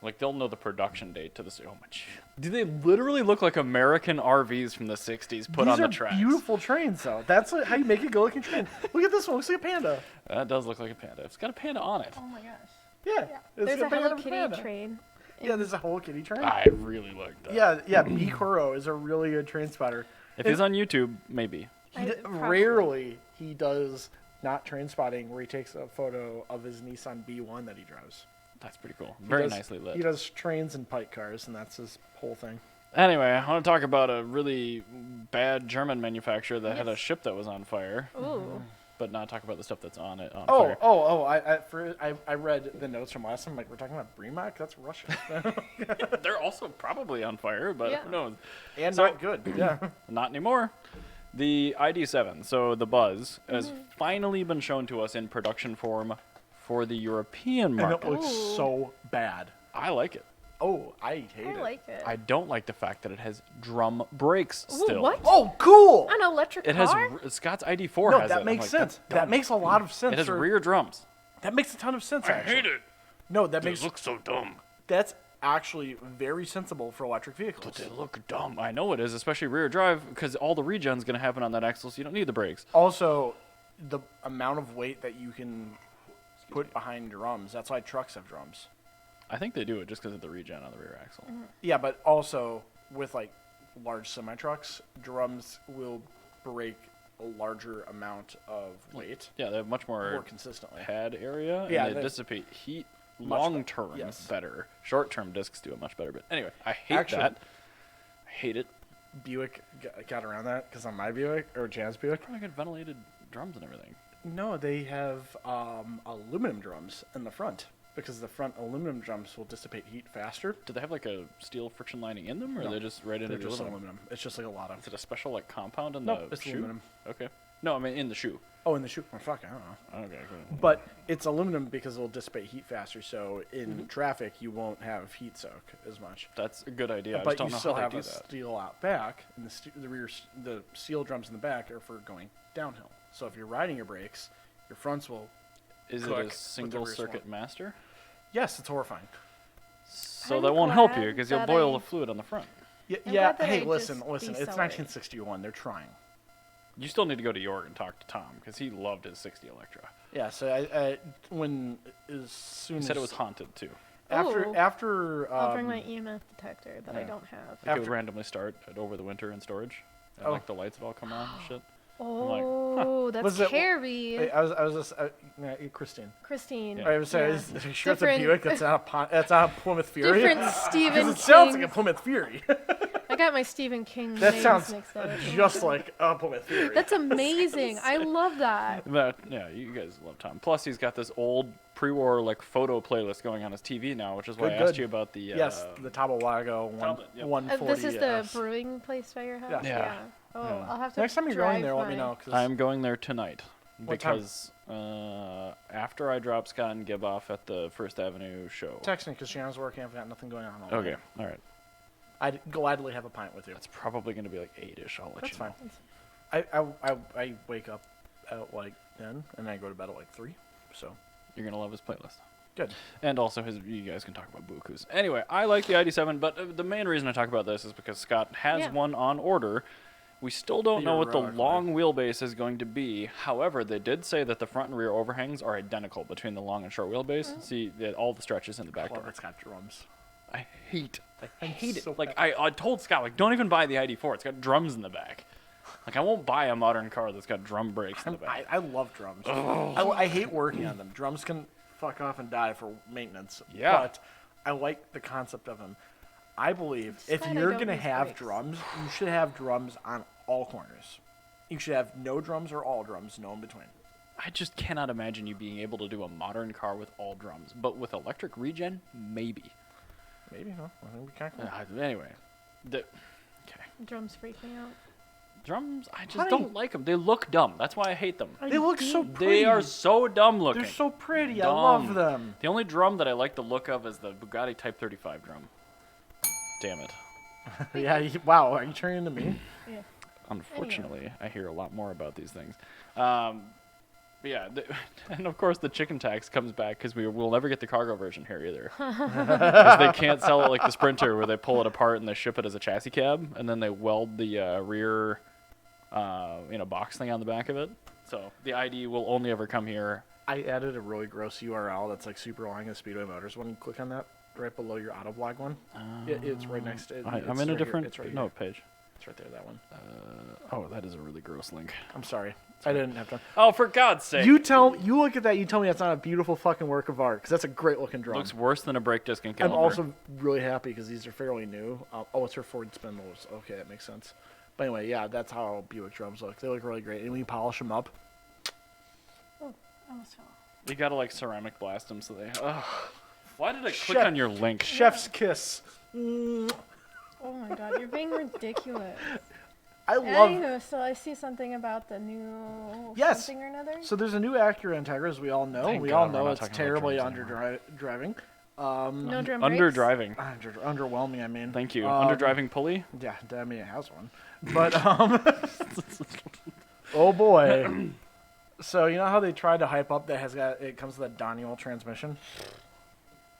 A: Like they'll know the production date to this. Oh my! Do they literally look like American RVs from the '60s put
B: These
A: on
B: are
A: the tracks?
B: beautiful trains, though. That's how you make a good-looking train. Look at this one. Looks like a panda.
A: That does look like a panda. It's got a panda on it.
C: Oh my gosh.
B: Yeah.
C: Yeah.
B: It's
C: There's a
B: panda
C: Hello
B: of
C: Kitty
B: panda.
C: train.
B: Yeah, there's a Hello Kitty train.
A: I really like that.
B: Yeah. B Kuro is a really good train spotter.
A: If he's on YouTube, maybe.
C: Probably.
B: Rarely he does not train spotting where he takes a photo of his Nissan B1 that he drives.
A: That's pretty cool.
B: He
A: Very
B: does-
A: nicely lit.
B: He does trains and pike cars, and that's his whole thing.
A: Anyway, I want to talk about a really bad German manufacturer that had a
C: Yes.
A: ship that was on fire,
C: Ooh.
A: but not talk about the stuff that's on it on
B: Oh,
A: fire.
B: I read the notes from last time. Like, we're talking about Premac? That's Russian.
A: They're also probably on fire, but
C: Yeah.
A: who knows?
B: And
A: So-
B: not good. Yeah.
A: Not anymore. The ID.7, so the Buzz, has finally been shown to us in production form for the European
B: And
A: market.
B: it looks
C: Ooh.
B: so bad.
A: I like it.
B: Oh, I hate
C: I
B: it.
C: like it.
A: I don't like the fact that it has drum brakes
C: Ooh,
A: still.
C: what?
B: Oh, cool!
C: An electric
A: It has
C: car?
A: Scott's ID4
B: No,
A: has
B: that
A: it. I'm
B: makes
A: like,
B: sense.
A: that's
B: That
A: dumb.
B: makes a lot of sense.
A: It has
B: for-
A: rear drums.
B: That makes a ton of sense, actually.
A: it.
B: No, that
A: They
B: makes
A: look so dumb.
B: that's actually very sensible for electric vehicles.
A: But they look dumb. I know it is, especially rear drive, because all the regen's going to happen on that axle, so you don't need the brakes.
B: Also, the amount of weight that you can put behind drums. That's why trucks have drums.
A: I think they do it just because of the regen on the rear axle.
B: Yeah, but also with like large semi-trucks, drums will break a larger amount of weight
A: Yeah, they have much more
B: consistently.
A: pad area,
B: Yeah,
A: and they
B: they-
A: dissipate heat
B: Much
A: long term
B: yes.
A: better. Short term discs do it much better. But anyway, I hate
B: Actually-
A: that. I hate it.
B: Buick got around that because on my Buick, or Jan's Buick,
A: Probably got ventilated drums and everything.
B: no, they have aluminum drums in the front because the front aluminum drums will dissipate heat faster.
A: Do they have like a steel friction lining in them, or
B: No,
A: are they just right into
B: They're
A: the
B: just
A: aluminum?
B: aluminum. It's just like a lot of.
A: Is it a special like compound in
B: Nope,
A: the
B: it's
A: shoe?
B: aluminum.
A: Okay. No, I mean in the shoe.
B: Oh, in the shoe. Oh, fuck, I don't know.
A: Okay. Cool.
B: But it's aluminum because it'll dissipate heat faster, so in traffic you won't have heat soak as much.
A: That's a good idea. I
B: But
A: just don't
B: you
A: know
B: still
A: how
B: have
A: they
B: a
A: do that.
B: steel out back, and the steel drums in the back are for going downhill. So if you're riding your brakes, your fronts will.
A: Is
B: cook
A: it
B: with
A: a
B: the
A: single
B: rear
A: circuit
B: swung.
A: master?
B: Yes, it's horrifying.
A: So
C: I'm
A: that won't help you
C: glad
A: because you'll
C: that
A: boil
C: I-
A: the fluid on the front.
B: Yeah.
C: I'm
B: Yeah.
C: glad that
B: Hey,
C: I
B: listen.
C: just
B: It's
C: decelerated.
B: 1961. They're trying.
A: You still need to go to York and talk to Tom because he loved his 60 Electra.
B: Yeah. So as soon
A: He
B: as
A: said it was haunted too.
C: Ooh.
B: after
C: I'll bring my EMF detector that I
A: yeah.
C: don't have.
A: Like it would
B: After-
A: randomly start over the winter in storage. And
B: Oh.
A: like the lights would all come on and shit.
C: Oh, that's
B: Was it-
C: scary.
B: Wait, I was just Christine.
C: Christine.
A: Yeah.
B: I was saying,
C: Yeah.
B: is you sure it's a
C: Different-
B: Buick that's not a Plymouth Fury?
C: Different
B: Because
C: Stephen
B: it sounds
C: King.
B: like a Plymouth Fury.
C: I got my Stephen King
B: That
C: names
B: sounds
C: mixed up.
B: just like a Plymouth Fury.
C: That's amazing. I love that.
A: But yeah, you guys love Tom. Plus, he's got this old pre-war like photo playlist going on his TV now, which is why
B: Good,
A: I asked
B: good.
A: you about the
B: Yes, the Tabawago
A: Talbot, yep.
B: 140.
C: This is the brewing place by your house?
B: Yeah.
A: Yeah.
C: Oh,
A: Yeah.
C: I'll have to
B: Next time you're going
C: drive
B: there, let me
C: my-
B: know. 'Cause
A: I'm going there tonight
B: What time?
A: because after I drop Scott and Gib off at the First Avenue show.
B: text me because Shannon's working. I've got nothing going on. All
A: Okay,
B: day.
A: all right.
B: I'd gladly have a pint with you.
A: That's probably going to be like 8-ish. I'll let
B: That's
A: you
B: fine.
A: know.
B: I wake up at like 10 and I go to bed at like 3. So
A: You're going to love his playlist.
B: good.
A: And also, you guys can talk about bukus. Anyway, I like the ID.7, but the main reason I talk about this is because Scott has
C: Yeah.
A: one on order. We still don't know what the
B: Theoretically.
A: long wheelbase is going to be. However, they did say that the front and rear overhangs are identical between the long and short wheelbase. See, all the stretches in the back
B: Club
A: door.
B: that's got drums.
A: I hate it.
B: so
A: Like, I told Scott, like, don't even buy the ID4. It's got drums in the back. Like, I won't buy a modern car that's got drum brakes in the back.
B: I love drums. I hate working on them. Drums can fuck off and die for maintenance.
A: Yeah.
B: But I like the concept of them. I believe
C: just
B: if
C: glad I
B: you're
C: don't
B: going to
C: use
B: have
C: brakes.
B: drums, you should have drums on all corners. You should have no drums or all drums, no in between.
A: I just cannot imagine you being able to do a modern car with all drums. But with electric regen, maybe.
B: Maybe, no. I think we kind of
A: Anyway. Okay.
C: Drums freak me out.
A: Drums, I just
B: Honey.
A: don't like them. They look dumb. That's why I hate them.
B: They look so pretty.
A: They are so dumb looking.
B: They're so pretty. I
A: Dumb.
B: love them.
A: The only drum that I like the look of is the Bugatti Type 35 drum. Damn it.
B: Yeah. Wow. Are you turning to me?
C: Yeah.
A: Unfortunately, I hear a lot more about these things. But yeah, and of course the chicken tax comes back because we'll never get the cargo version here either. 'Cause they can't sell it like the Sprinter where they pull it apart and they ship it as a chassis cab and then they weld the rear box thing on the back of it. So the ID will only ever come here.
B: I added a really gross URL that's like super long in Speedway Motors. When you click on that, right below your Autoblog one, it's right next to it.
A: I'm
B: It's
A: in a
B: right here.
A: different
B: It's right here.
A: note page.
B: It's right there, that one.
A: Oh, that is a really gross link.
B: I'm sorry. I didn't have time.
A: Oh, for God's sake!
B: You look at that, you tell me that's not a beautiful fucking work of art, because that's a great looking drum.
A: Looks worse than a brake disc and
B: I'm
A: caliper.
B: also really happy because these are fairly new. It's her Ford spindles. Okay, that makes sense. But anyway, yeah, that's how Buick drums look. They look really great. And when you polish them up,
C: Oh, almost fell.
A: You gotta like ceramic blast them so they. Ugh. Why did I click
B: Chef-
A: on your link?
B: chef's kiss.
C: Oh my god, you're being ridiculous.
B: I love.
C: Anywho, so I see something about the new
B: Yes.
C: something or another.
B: So there's a new Acura Integra, as we all know.
A: Thank
B: We
A: God
B: all
A: we're
B: know
A: not
B: it's
A: talking about
B: terribly
A: drums
B: driving.
C: No drum
A: Under
C: brakes?
A: driving.
B: Underwhelming, I mean.
A: Thank you. Under driving pulley.
B: Yeah, I mean, it has one. But, oh boy. So, you know how they tried to hype up that it comes with a donual transmission?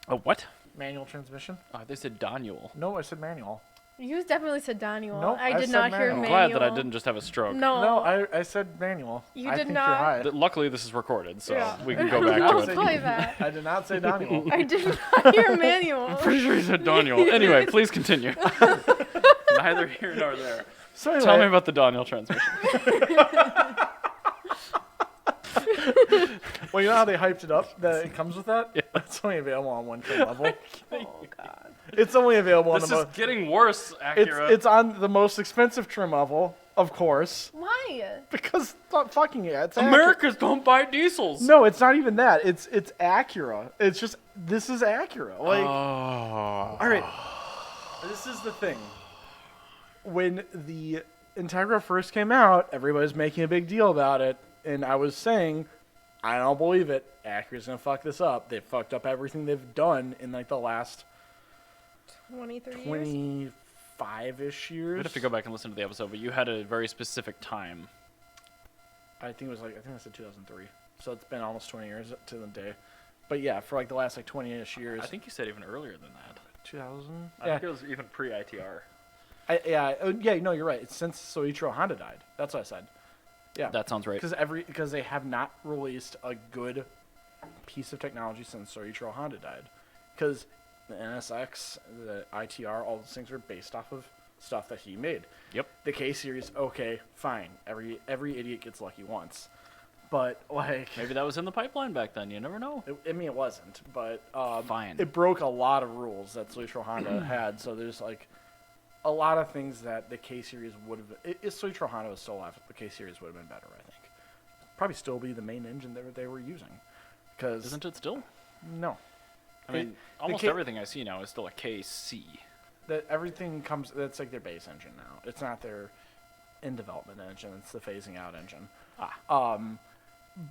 A: A what?
B: Manual transmission?
A: They said Donual.
B: No, I said manual.
C: You definitely said Daniel.
B: Nope,
C: I
B: I
C: did
B: said
C: not hear
B: manual.
A: I'm
C: manual.
A: glad that I didn't just have a stroke.
C: No.
B: No, I said manual.
C: You
B: I
C: did
B: think
C: not.
B: You're high.
A: Luckily, this is recorded, so
C: Yeah.
A: we can go back
C: I'll
A: to it.
C: play that.
B: I did not say donual.
C: I did not hear manual.
A: Pretty sure you said Donual. Anyway, please continue. neither here nor there.
B: So anyway,
A: Tell me about the donual transmission.
B: well, you know how they hyped it up that it comes with that? Yeah. It's only available on one trim level.
C: Oh God.
B: It's only available on
A: This
B: the
A: is getting worse, Acura.
B: it's on the most expensive trim level, of course.
C: Why?
B: Because fucking yeah, it's
A: Americans don't buy diesels.
B: No, it's not even that. It's Acura. It's just this is Acura. Like,
A: Oh.
B: all right, this is the thing. When the Integra first came out, everybody was making a big deal about it, and I was saying, I don't believe it. Acura's gonna fuck this up. They fucked up everything they've done in like the last
C: 23 years.
B: 25-ish years.
A: I'd have to go back and listen to the episode, but you had a very specific time.
B: I think I said 2003. So it's been almost 20 years to the day. But yeah, for like the last like 20-ish years.
A: I think you said even earlier than that.
B: 2000.
A: I think it was even pre-ITR.
B: No, you're right. It's since Soichiro Honda died. That's what I said. Yeah.
A: That sounds right.
B: Because they have not released a good piece of technology since Soichiro Honda died. Because the NSX, the ITR, all those things are based off of stuff that he made.
A: Yep.
B: The K series, okay, fine. Every idiot gets lucky once. But like
A: Maybe that was in the pipeline back then. You never know.
B: it wasn't, but
A: Fine.
B: it broke a lot of rules that Soichiro Honda had. So there's like a lot of things that the K series would have. If Soichiro Honda was still alive, the K series would have been better. I think probably still be the main engine that they were using. Because
A: Isn't it still?
B: no,
A: I mean, almost everything I see now is still a KC.
B: that everything comes. That's like their base engine now. It's not their in development engine. It's the phasing out engine.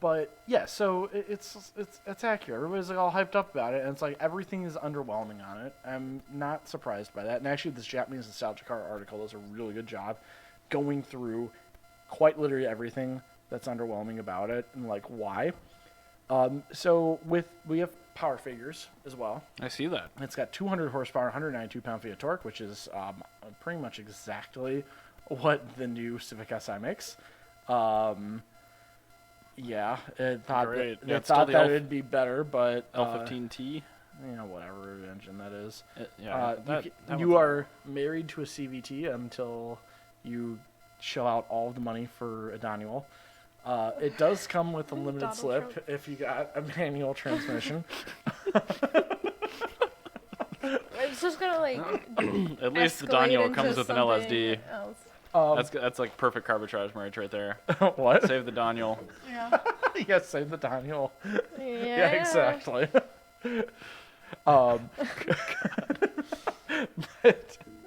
B: But yeah, so it's Acura. Everybody's like all hyped up about it, and it's like everything is underwhelming on it. I'm not surprised by that. And actually, this Japanese nostalgia car article does a really good job going through quite literally everything that's underwhelming about it and like why. So we have power figures as well.
A: I see that.
B: It's got 200 horsepower, 192 pound-feet of torque, which is pretty much exactly what the new Civic Si makes. Yeah, it thought
A: Great.
B: that,
A: Yeah,
B: it
A: it's still
B: thought
A: the
B: that
A: L-
B: it'd be better, but
A: L15T.
B: whatever engine that is.
A: That
B: You
A: one's
B: are married to a CVT until you shell out all of the money for a donual. It does come with a limited
C: Donald
B: slip
C: Trump.
B: if you got a manual transmission.
C: It's just gonna like.
A: At least the
C: escalate
A: donual comes
C: into
A: with an
C: something
A: LSD.
C: else.
A: That's like perfect carbitrage marriage right there.
B: What?
A: Save the donual.
C: Yeah.
B: Yes, save the donual.
C: Yeah.
B: Yeah, exactly. But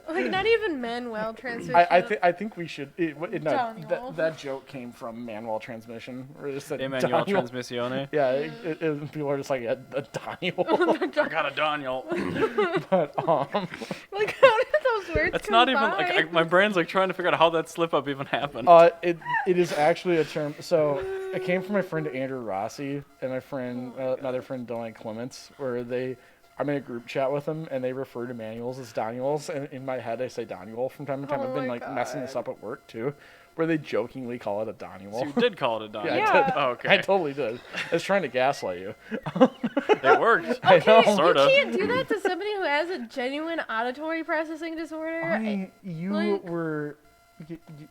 C: Like not even manual transmission.
B: I think we should.
C: Donual.
B: That joke came from manual transmission. We're just said
A: Emmanuel
B: donual.
A: Transmissione.
B: Yeah, people are just like a donual.
A: I got a donual.
B: But
C: Like how did those words
A: That's not even
C: combine?
A: like my brain's like trying to figure out how that slip up even happened.
B: it is actually a term. So it came from my friend Andrew Rossi and my friend another friend Dylan Clements, where I'm in a group chat with them and they refer to manuals as donuals, and in my head I say donual from time to time.
C: Oh
B: I've been
C: my
B: like messing this
C: God.
B: up at work too, where they jokingly call it a donual.
A: So you did call it a donual.
B: Yeah, I
C: Yeah.
B: did.
A: Oh, okay.
B: I totally did. I was trying to gaslight you.
A: It worked.
B: I know.
C: Okay,
A: Sorta.
C: you can't do that to somebody who has a genuine auditory processing disorder.
B: You
C: like-
B: were.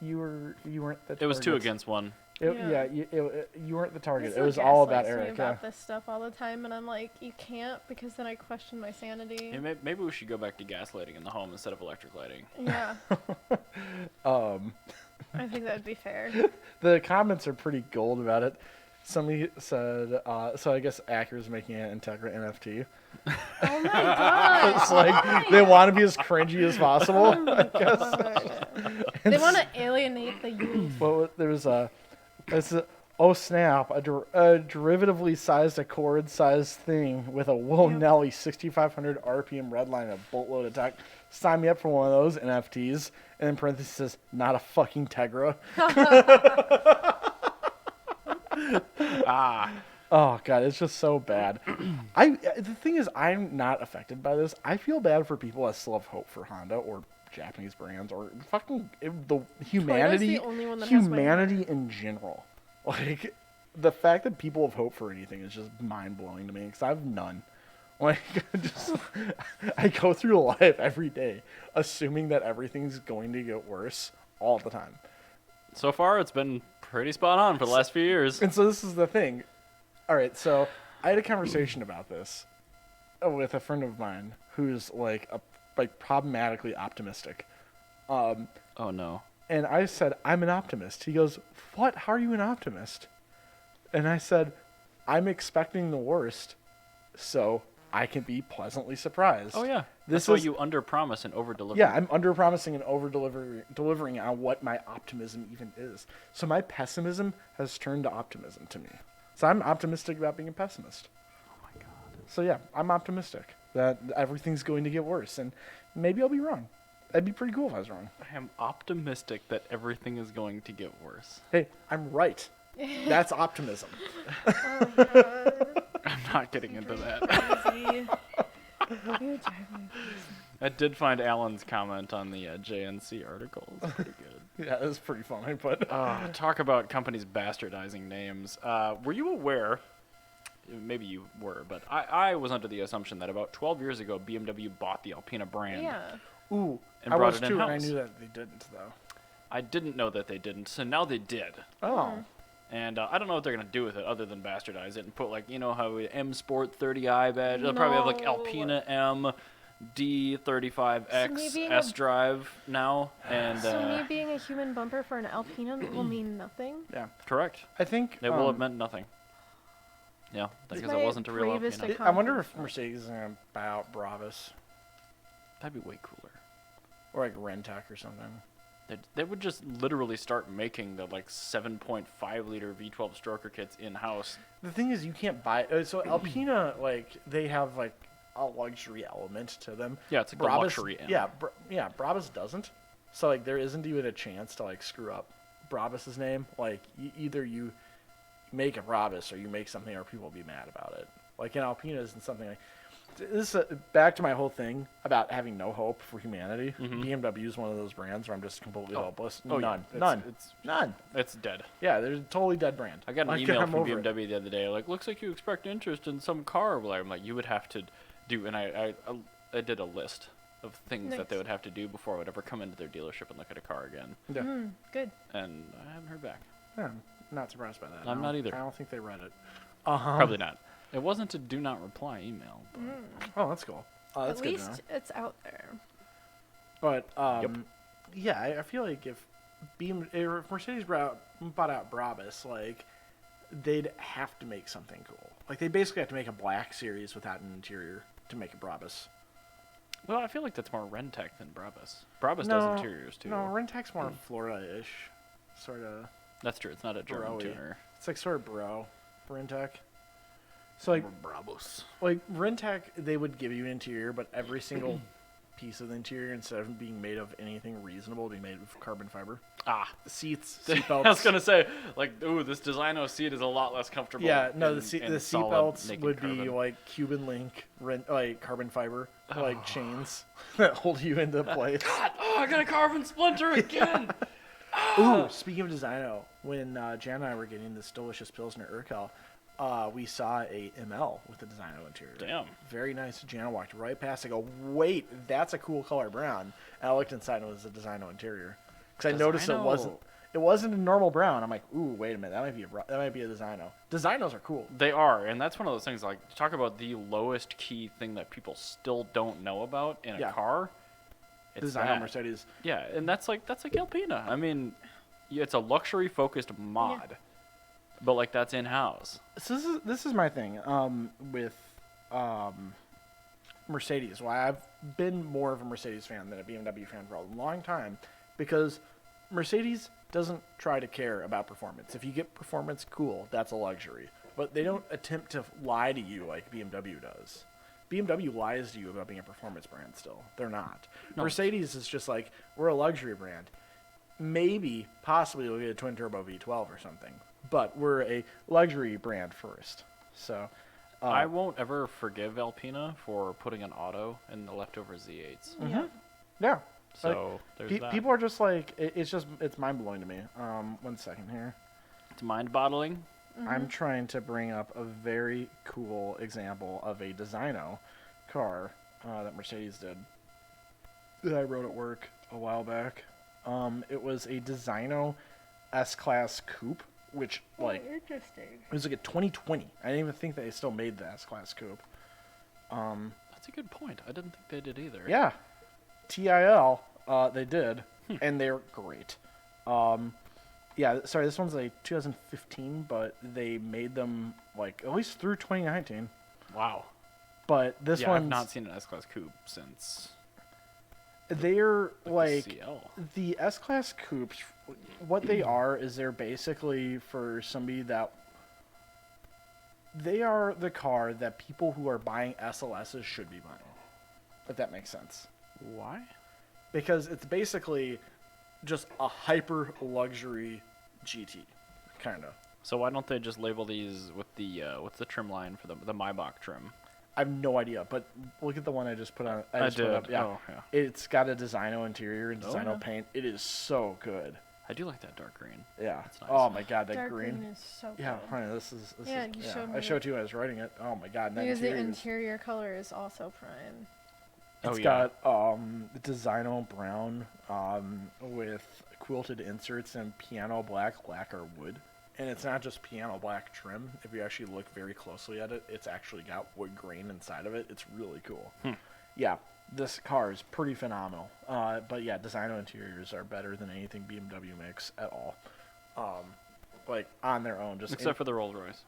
B: You weren't the.
A: It was 2
B: targets.
A: against 1.
C: Yeah.
B: You weren't the target.
C: This
B: It
C: like
B: was all about
C: gaslights me
B: Eric.
C: about this stuff all the time, and I'm like, you can't, because then I question my sanity.
A: Hey, maybe we should go back to gaslighting in the home instead of electric lighting.
C: Yeah,
B: Um,
C: I think that would be fair.
B: the comments are pretty gold about it. Somebody said, so I guess Acura's making an Integra NFT.
C: Oh my god!
B: It's like they want to be as cringy as possible, I guess.
C: They want to alienate the youth.
B: Well, there's oh snap, a derivatively sized Accord-sized thing with a Wilnelli 6,500 RPM redline and a boatload of tech. Sign me up for one of those NFTs. And in parentheses, not a fucking Tegra. Oh god, it's just so bad. The thing is, I'm not affected by this. I feel bad for people that still have hope for Honda or Japanese brands or fucking the humanity.
C: the only one that has my
B: Humanity in general. Like the fact that people have hope for anything is just mind blowing to me because I have none. Like, just I go through life every day assuming that everything's going to get worse all the time.
D: So far, it's been pretty spot on for the last few years.
B: And so this is the thing. All right, so I had a conversation about this with a friend of mine who's like problematically optimistic.
D: Oh no.
B: And I said, I'm an optimist. He goes, what? How are you an optimist? And I said, I'm expecting the worst, so I can be pleasantly surprised.
D: Oh yeah.
B: This
D: That's why
B: is-
D: you underpromise and overdeliver.
B: Yeah, I'm under-promising and over-delivering on what my optimism even is. So my pessimism has turned to optimism to me. So I'm optimistic about being a pessimist.
D: Oh my god.
B: So yeah, I'm optimistic that everything's going to get worse, and maybe I'll be wrong. That'd be pretty cool if I was wrong.
D: I am optimistic that everything is going to get worse.
B: Hey, I'm right. That's optimism.
C: Oh, God.
D: I'm not getting into that.
C: Crazy. You drive me crazy.
D: I did find Alan's comment on the JNC article. It's pretty good.
B: Yeah, that's pretty funny, but
D: Talk about companies bastardizing names. Were you aware, maybe you were, but I was under the assumption that about 12 years ago, BMW bought the Alpina brand.
C: Yeah.
B: ooh,
D: And
B: I
D: brought
B: was
D: it
B: too, and I
D: in-house.
B: knew that they didn't though.
D: I didn't know that they didn't, so now they did.
B: Oh,
D: And I don't know what they're going to do with it other than bastardize it and put, like, you know how M Sport 30i badge? They'll probably have, like,
C: No.
D: Alpina M D35X
C: So me being
D: S
C: a-
D: drive now. And
C: So me being a human bumper for an Alpina will mean nothing.
B: yeah.
D: correct.
B: I think
D: It will have meant nothing. Yeah,
C: It's
D: because
C: my
D: it wasn't a real
C: bravest
D: Alpina.
B: I wonder if Mercedes is going to buy out Brabus
D: That'd be way cooler.
B: or like Rentec or something.
D: They would just literally start making the, like, 7.5 liter V12 stroker kits in-house.
B: The thing is, you can't buy. So Alpina, like, they have like a luxury element to them.
D: Yeah, it's like the
B: Brabus,
D: luxury M.
B: yeah, Brabus doesn't. So like, there isn't even a chance to like screw up Brabus's name. Like, either you make a Brabus or you make something, or people will be mad about it. Like in Alpina isn't something like. This is back to my whole thing about having no hope for humanity. BMW is one of those brands where I'm just completely hopeless.
D: Oh, yeah.
B: None.
D: It's
B: None.
D: It's dead.
B: Yeah, they're a totally dead brand.
D: I got an
B: Like,
D: email
B: I'm
D: from
B: over it.
D: BMW the other day, like, looks like you expect interest in some car. Well, I'm like, you would have to do, and I did a list of things that they
C: Nice.
D: would have to do before I would ever come into their dealership and look at a car again.
B: Yeah.
C: Good.
D: And I haven't heard back.
B: Yeah, I'm not surprised by that.
D: I'm not either.
B: I don't think they read it.
D: Probably not. It wasn't a do not reply email. But
B: Oh, that's cool. That's
C: At
B: good
C: least it's out there.
B: But yeah, I feel like if Mercedes bought out Brabus, like they'd have to make something cool. Like they basically have to make a black series without an interior to make a Brabus.
D: Well, I feel like that's more Rentec than Brabus. Brabus
B: No,
D: does interiors too.
B: No, Rentec's more Florida-ish, sort of.
D: That's true. It's not a German
B: Bro-y.
D: tuner.
B: It's like sort of bro, Rentec. So like
D: Brabus.
B: Rentec, they would give you an interior, but every single piece of the interior, instead of being made of anything reasonable, would be made of carbon fiber.
D: Ah.
B: Seats,
D: I
B: seatbelts.
D: was gonna say, like, ooh, this Designo seat is a lot less comfortable.
B: Yeah, no,
D: in-
B: the
D: in solid
B: seatbelts
D: naked
B: would be
D: carbon.
B: like Cuban link, like carbon fiber, like chains that hold you into place.
D: God, oh, I got a carbon splinter again.
B: Ooh, speaking of Designo, when Jan and I were getting this delicious Pilsner Urquell, we saw a ML with a Designo interior.
D: Damn.
B: Very nice. Jana walked right past. I go, wait, that's a cool color brown. And I looked inside and it was a Designo interior. Because I noticed it wasn't a normal brown. I'm like, ooh, wait a minute, that might be a Designo. Designos are cool.
D: They are, and that's one of those things. Like, talk about the lowest key thing that people still don't know about in a
B: Yeah.
D: car. It's
B: Designo
D: that.
B: Mercedes.
D: Yeah, and that's like Alpina. I mean, yeah, it's a luxury focused mod, but like that's in house.
B: So this is my thing with Mercedes. Why I've been more of a Mercedes fan than a BMW fan for a long time, because Mercedes doesn't try to care about performance. If you get performance, cool, that's a luxury. But they don't attempt to lie to you like BMW does. BMW lies to you about being a performance brand still. They're not.
D: No.
B: Mercedes is just like, we're a luxury brand. Maybe, possibly, we'll get a twin-turbo V12 or something. But we're a luxury brand first. So,
D: I won't ever forgive Alpina for putting an auto in the leftover Z8s.
C: Yeah.
B: yeah.
D: So there's that.
B: People are just like, it's mind-blowing to me. 1 second here.
D: It's mind boggling.
B: I'm trying to bring up a very cool example of a Designo car that Mercedes did that I rode at work a while back. It was a Designo S-Class Coupe, which, like,
C: interesting.
B: it was like a 2020. I didn't even think they still made the S-Class Coupe.
D: That's a good point. I didn't think they did either.
B: Yeah. TIL, they did, and they're great. Yeah, sorry, this one's like 2015, but they made them, like, at least through 2019.
D: Wow.
B: But this
D: Yeah,
B: one's...
D: I've not seen an S-Class Coupe since
B: They're, like...
D: CL.
B: The S-Class Coupes, what they are is they're basically for somebody that... They are the car that people who are buying SLSs should be buying. If that makes sense.
D: Why?
B: Because it's basically just a hyper luxury GT, kind of.
D: So why don't they just label these with the what's the trim line for the Maybach trim?
B: I have no idea, but look at the one I just put on.
D: I
B: just put
D: did.
B: up. Yeah.
D: Oh, yeah.
B: It's got a Designo interior and
D: Oh,
B: Designo
D: yeah.
B: paint. It is so good.
D: I do like that dark green.
B: Yeah.
D: That's nice.
B: Oh my god, that
C: Dark
B: green.
C: green is so
B: Yeah,
C: good.
B: honey, this is.
C: Yeah, you showed me
B: I showed
C: that.
B: it to you when I was writing it. Oh my god, that
C: Because the
B: interior.
C: interior color is also prime.
D: Oh,
B: It's
D: yeah.
B: got Designo brown with quilted inserts and piano black lacquer wood. And it's not just piano black trim. If you actually look very closely at it, it's actually got wood grain inside of it. It's really cool. Yeah, this car is pretty phenomenal. But yeah, Designo interiors are better than anything BMW makes at all. Like on their own, just
D: Except for the Rolls Royce.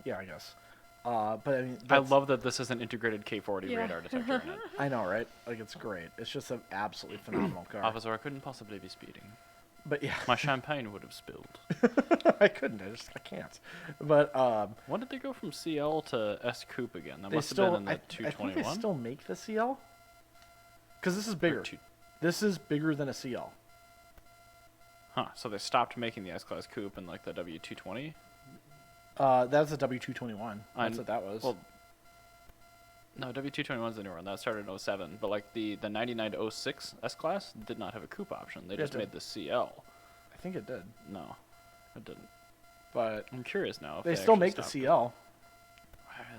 B: yeah, I guess. But I mean,
D: I
B: that's-
D: love that this is an integrated K40
C: Yeah.
D: radar detector in it.
B: I know, right? Like it's great. It's just an absolutely phenomenal car.
D: Officer, I couldn't possibly be speeding.
B: But yeah,
D: My champagne would have spilled.
B: I couldn't. I can't. But
D: When did they go from CL to S Coupe again? That
B: they
D: must
B: still.
D: have been in the
B: I think they
D: 221.
B: still make the CL. Because this is bigger.
D: two-
B: This is bigger than a CL.
D: Huh. So they stopped making the S-Class Coupe in like the W220?
B: That's a W221.
D: I
B: That's
D: kn-
B: what that was.
D: Well, no, W221 is the newer one. That started in 07. But like the 99 to 06 S-Class did not have a coupe option. They
B: Yeah, it
D: just
B: did.
D: made the CL.
B: I think it did.
D: No, it didn't.
B: But
D: I'm curious now. If
B: they still
D: actually
B: make the
D: stopped.
B: CL.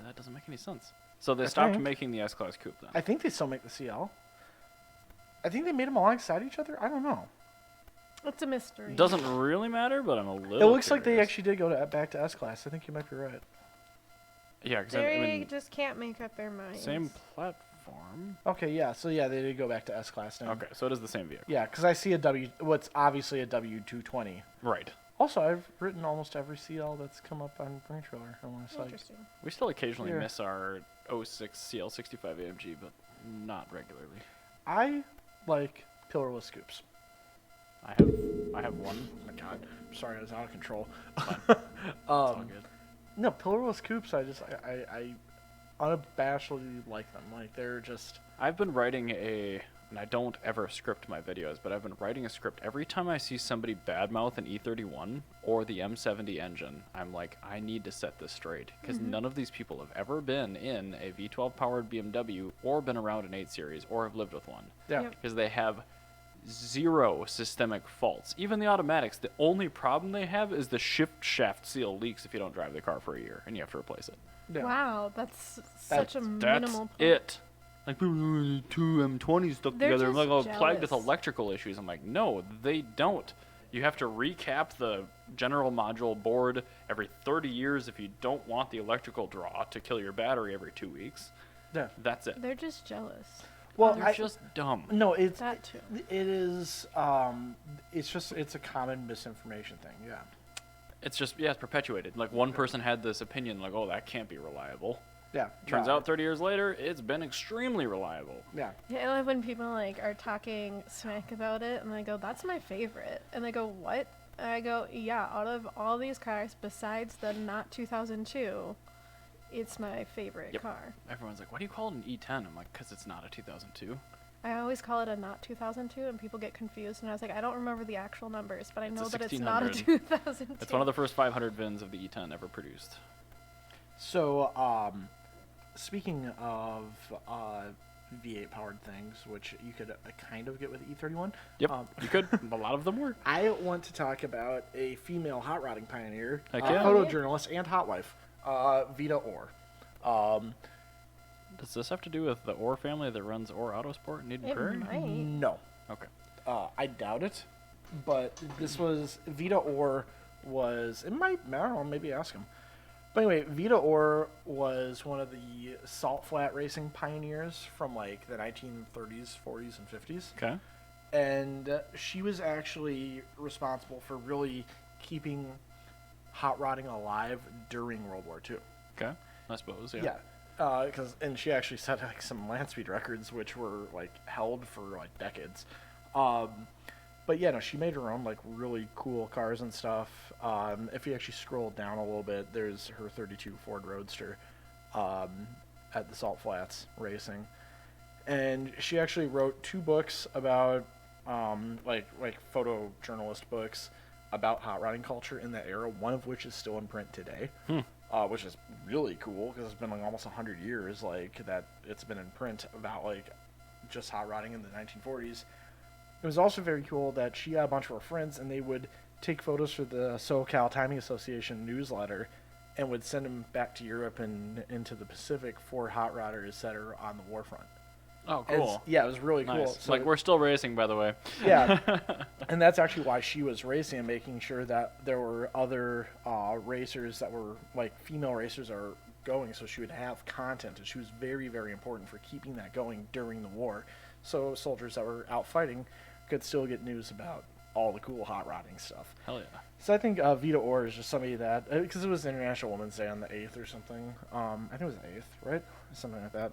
D: That doesn't make any sense. So they
B: I
D: stopped
B: think.
D: making the S-Class Coupe then.
B: I think they still make the CL. I think they made them alongside each other. I don't know.
C: It's a mystery.
D: Doesn't really matter, but I'm a little.
B: It looks like they
D: curious.
B: actually did go back to S-Class. I think you might be right.
D: Yeah, because
C: They
D: I mean,
C: just can't make up their minds.
D: same platform.
B: Okay, yeah. So yeah, they did go back to S-Class now.
D: Okay, so it is the same vehicle.
B: Yeah, because I see what's obviously a W220.
D: Right.
B: Also, I've written almost every CL that's come up on Brain Trailer on my site.
C: Interesting.
D: We still occasionally
B: Yeah.
D: miss our 06 CL65 AMG, but not regularly.
B: I like pillarless scoops.
D: I have one.
B: Oh my god. I'm sorry, I was out of control.
D: It's all good.
B: No, pillarless coupes, I unabashedly like them. Like, they're just...
D: I've been writing and I don't ever script my videos, but I've been writing a script. Every time I see somebody badmouth an E31 or the M70 engine, I'm like, I need to set this straight. Because none of these people have ever been in a V12 powered BMW or been around an 8 Series or have lived with one.
B: Yeah.
C: Yep.
D: Because they have zero systemic faults. Even the automatics, the only problem they have is the shift shaft seal leaks if you don't drive the car for a year and you have to replace it.
B: Yeah.
C: Wow, that's such a
D: That's
C: minimal point.
D: it. Like, two M20s stuck
C: They're
D: together. I'm like, oh,
C: just
D: plagued with
C: jealous.
D: electrical issues. I'm like, no, they don't. You have to recap the general module board every 30 years if you don't want the electrical draw to kill your battery every 2 weeks.
B: Yeah.
D: That's it.
C: They're just jealous.
B: Well,
D: They're just dumb.
B: No, it's...
C: That too.
B: It is, it's a common misinformation thing, yeah.
D: It's just, yeah, it's perpetuated. Like, one person had this opinion, like, oh, that can't be reliable.
B: Yeah.
D: Turns
B: no,
D: out 30 years later, it's been extremely reliable.
B: Yeah.
C: Yeah, I love when people like are talking smack about it, and I go, "That's my favorite," and they go, "What?" And I go, "Yeah, out of all these cars, besides the not 2002, it's my favorite
D: Yep.
C: car."
D: Everyone's like, why do you call it an E10? I'm like, because it's not a 2002.
C: I always call it a not 2002, and people get confused. And I was like, I don't remember the actual numbers, but I
D: It's
C: know
D: a
C: that it's not a
D: 1600.
C: 2002.
D: It's one of the first 500 VINs of the E10 ever produced.
B: So, speaking of V8 powered things, which you could kind of get with E31.
D: Yep, you could. A lot of them work.
B: I want to talk about a female hot rodding pioneer,
D: Heck yeah.
B: photojournalist, and hot wife, Veda Orr.
D: Does this have to do with the Orr family that runs Orr Autosport in Eden
C: It
D: Prairie?
C: might.
B: No.
D: Okay.
B: I doubt it, but this was Veda Orr was it might I don't know, maybe ask him. But anyway, Veda Orr was one of the salt flat racing pioneers from like the 1930s, 40s, and 50s.
D: Okay.
B: And she was actually responsible for really keeping hot rodding alive during World War II.
D: Okay. I suppose, yeah.
B: Yeah. And she actually set like some land speed records, which were like held for like decades. But yeah, no, she made her own like really cool cars and stuff. If you actually scroll down a little bit, there's her 32 Ford Roadster at the Salt Flats Racing, and she actually wrote 2 books about like photojournalist books about hot rodding culture in that era. One of which is still in print today. Which is really cool because it's been like almost 100 years like that it's been in print about like just hot rodding in the 1940s. It was also very cool that she had a bunch of her friends and they would take photos for the SoCal Timing Association newsletter and would send them back to Europe and into the Pacific for hot rodders that are on the warfront.
D: Oh, cool.
B: Yeah, it was really
D: Nice.
B: cool. So
D: like, we're still racing, by the way.
B: yeah, and that's actually why she was racing and making sure that there were other racers that were like female racers are going, so she would have content, and she was very, very important for keeping that going during the war. So soldiers that were out fighting could still get news about all the cool hot rodding stuff.
D: Hell yeah.
B: So I think Veda Orr is just somebody that, because it was International Women's Day on the 8th or something. I think it was the 8th, right? Something like that.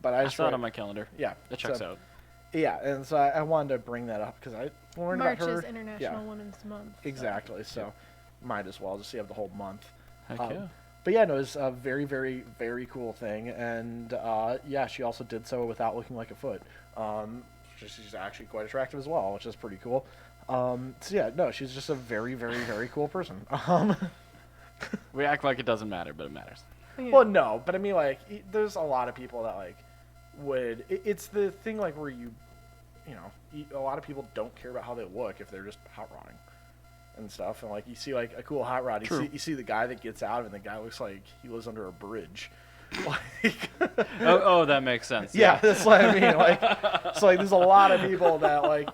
B: But I
D: I
B: just
D: saw it
B: read-
D: on my calendar.
B: Yeah,
D: It checks
B: so-
D: out.
B: Yeah, and so I wanted to bring that up because I learned
C: March
B: about her.
C: is International
B: yeah,
C: Women's Month.
B: exactly. So might as well just have the whole month.
D: Heck
B: Um,
D: yeah.
B: But yeah, no, it's a very, very, very cool thing, and yeah, she also did so without looking like a foot. She's actually quite attractive as well, which is pretty cool. So yeah, no, she's just a very, very, very cool person.
D: We act like it doesn't matter, but it matters.
C: Yeah.
B: Well, no, but I mean, like, there's a lot of people that like would. It's the thing like where you know, a lot of people don't care about how they look if they're just hot rodding and stuff, and like you see like a cool hot rod, you see the guy that gets out, and the guy looks like he lives under a bridge. Like,
D: Oh, that makes sense.
B: yeah, that's what I mean. Like, so like, there's a lot of people that like,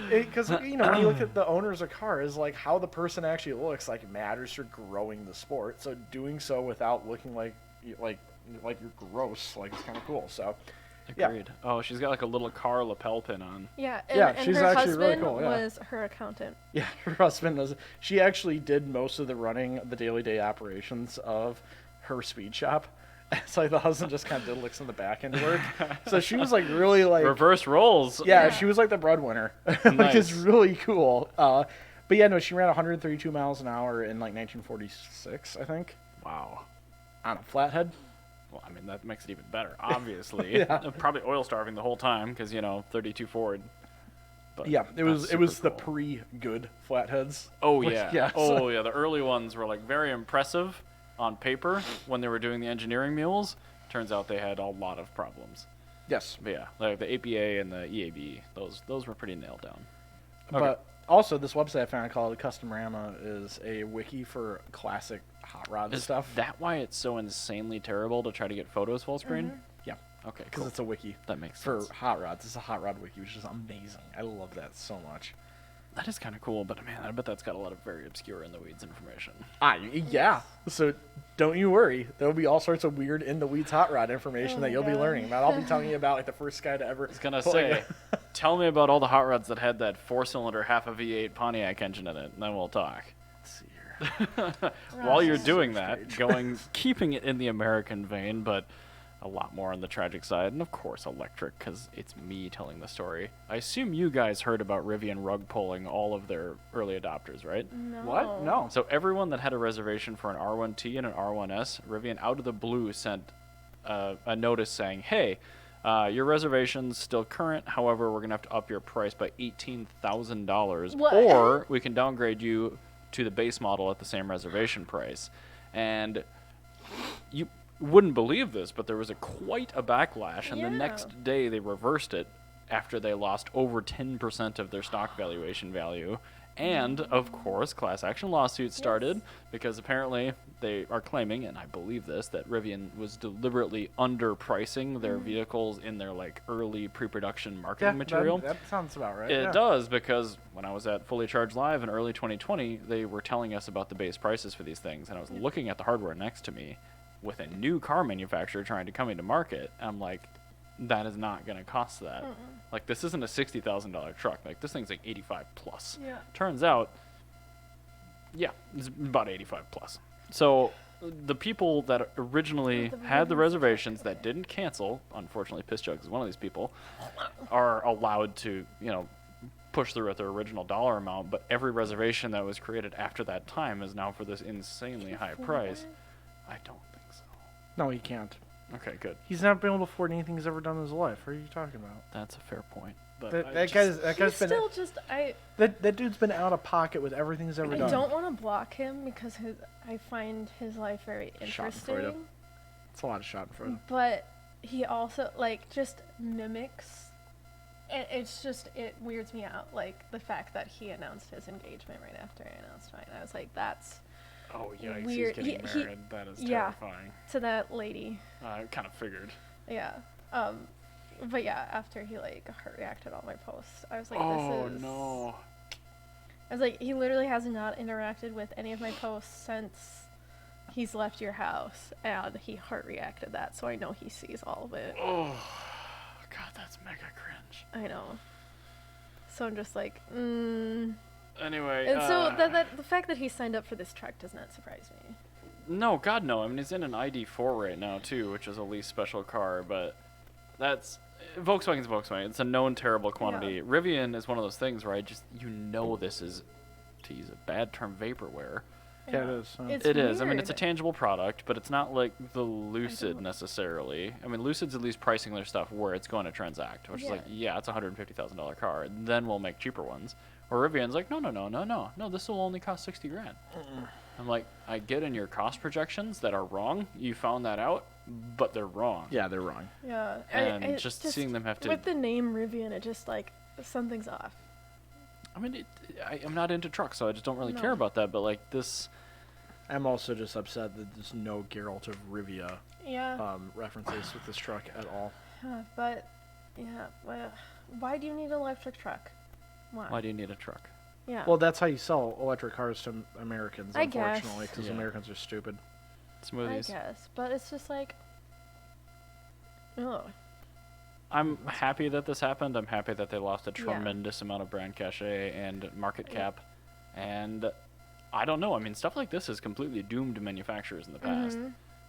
B: because you know, when you look at the owners of cars, like how the person actually looks, like matters for growing the sport. So doing so without looking like you're gross, like it's kind of cool. So yeah.
D: Agreed. Oh, she's got like a little car lapel pin on.
C: Yeah,
B: Yeah,
C: and
B: she's
C: her
B: actually
C: husband
B: really cool, yeah.
C: was her accountant.
B: yeah, her husband does. She actually did most of the running, the daily operations of her speed shop. It's like the husband just kind of did licks in the back end work. So she was like really like
D: Reverse roles.
B: Yeah,
C: Yeah.
B: she was like the breadwinner, which
D: Nice.
B: is really cool. But yeah, no, she ran 132 miles an hour in like 1946, I think,
D: Wow.
B: on a flathead.
D: Well, I mean, that makes it even better, obviously.
B: Yeah.
D: Probably oil starving the whole time because, 32 Ford. But
B: Yeah, it was
D: that's
B: it was
D: super
B: the
D: cool.
B: pre-good flatheads.
D: Oh,
B: Which-
D: yeah.
B: yeah,
D: Oh,
B: so-
D: yeah. The early ones were, like, very impressive on paper when they were doing the engineering mules. Turns out they had a lot of problems.
B: Yes,
D: But, yeah, like the APA and the EAB, those were pretty nailed down. Okay.
B: but also this website I found called Customorama is a wiki for classic hot rod
D: Is
B: stuff.
D: that why it's so insanely terrible to try to get photos full screen?
B: Yeah,
D: Okay,
B: because
D: cool.
B: it's a wiki
D: That makes
B: for
D: sense.
B: hot rods. It's a hot rod wiki, which is amazing. I love that so much.
D: That is kind of cool, but man, I bet that's got a lot of very obscure in the weeds information.
B: Yeah. So don't you worry. There'll be all sorts of weird in the weeds hot rod information
C: Oh
B: that
C: my
B: you'll be
C: God.
B: learning about. I'll be telling you about like the first guy to ever.
D: I was gonna
B: put, like,
D: say, tell me about all the hot rods that had that 4-cylinder half a V8 Pontiac engine in it, and then we'll talk.
B: Let's see here.
D: While you're
C: Right.
D: doing that, keeping it in the American vein, but a lot more on the tragic side, and of course electric, because it's me telling the story. I assume you guys heard about Rivian rug pulling all of their early adopters, right?
C: No.
B: What? No.
D: So everyone that had a reservation for an R1T and an R1S, Rivian out of the blue sent a notice saying, hey, your reservation's still current, however, we're going to have to up your price by $18,000,
C: What?
D: or we can downgrade you to the base model at the same reservation price. And wouldn't believe this, but there was quite a backlash, and the
C: Yeah.
D: next day they reversed it after they lost over 10% of their stock valuation value. And, of course, class action lawsuits started because apparently they are claiming, and I believe this, that Rivian was deliberately underpricing their vehicles in their like early pre-production marketing material.
B: That sounds about right.
D: It does, because when I was at Fully Charged Live in early 2020, they were telling us about the base prices for these things, and I was looking at the hardware next to me with a new car manufacturer trying to come into market. And I'm like, that is not going to cost that. Like, this isn't a $60,000 truck. Like, this thing's like 85 plus.
C: Yeah.
D: Turns out, yeah, it's about 85 plus. So the people that originally had the reservations that didn't cancel, unfortunately, Piss Jug is one of these people, are allowed to, you know, push through at their original dollar amount. But every reservation that was created after that time is now for this insanely high price. I don't think so.
B: No, he can't.
D: Okay, good.
B: He's not been able to afford anything he's ever done in his life. What are you talking about?
D: That's a fair point. But
B: That guy's
C: He's
B: been
C: still just
B: that dude's been out of pocket with everything he's ever
C: I
B: done.
C: don't want to block him because I find his life very interesting.
B: Schadenfreude. It's a lot of Schadenfreude.
C: But he also like just mimics. It's just, it weirds me out, like the fact that he announced his engagement right after I announced mine. I was like, that's
D: oh yikes,
C: weird.
D: he's getting married. That is
C: yeah.
D: terrifying.
C: To that lady.
D: I kind of figured.
C: Yeah. But yeah, after he like heart reacted on my posts, I was like,
D: Oh
C: this is.
D: no.
C: I was like, he literally has not interacted with any of my posts since he's left your house, and he heart reacted that, so I know he sees all of it.
D: Oh, God, that's mega cringe.
C: I know. So I'm just like, And
D: Anyway.
C: so the fact that he signed up for this truck does not surprise me.
D: No, God, no. I mean, he's in an ID.4 right now, too, which is a least special car, but that's. Volkswagen's Volkswagen. It's a known terrible quantity.
C: Yeah.
D: Rivian is one of those things where this is, to use a bad term, vaporware.
B: Yeah, it is.
C: It's
D: It is. I mean, it's a
C: weird.
D: tangible product, but it's not like the Lucid necessarily. I mean, Lucid's at least pricing their stuff where it's going to transact, which is like, yeah, it's a $150,000 car, and then we'll make cheaper ones. Or Rivian's like, no, this will only cost $60,000. I'm like, I get in your cost projections that are wrong. You found that out, but they're wrong.
B: Yeah, they're wrong.
C: Yeah.
D: And
C: I
D: just seeing them have to.
C: With the name Rivian, it just like, something's off.
D: I mean, I'm not into trucks, so I just don't really
C: No.
D: care about that. But like this.
B: I'm also just upset that there's no Geralt of Rivia
C: Yeah.
B: references with this truck at all.
C: But, yeah. Well, why do you need an electric truck?
D: Why do you need a truck?
C: Yeah.
B: Well, that's how you sell electric cars to Americans,
C: I guess.
B: unfortunately, because
D: Yeah.
B: Americans are stupid.
D: Smoothies.
C: I guess. But it's just like, ugh.
D: I'm happy that this happened. I'm happy that they lost a tremendous amount of brand cachet and market cap. And I don't know. I mean, stuff like this has completely doomed manufacturers in the past.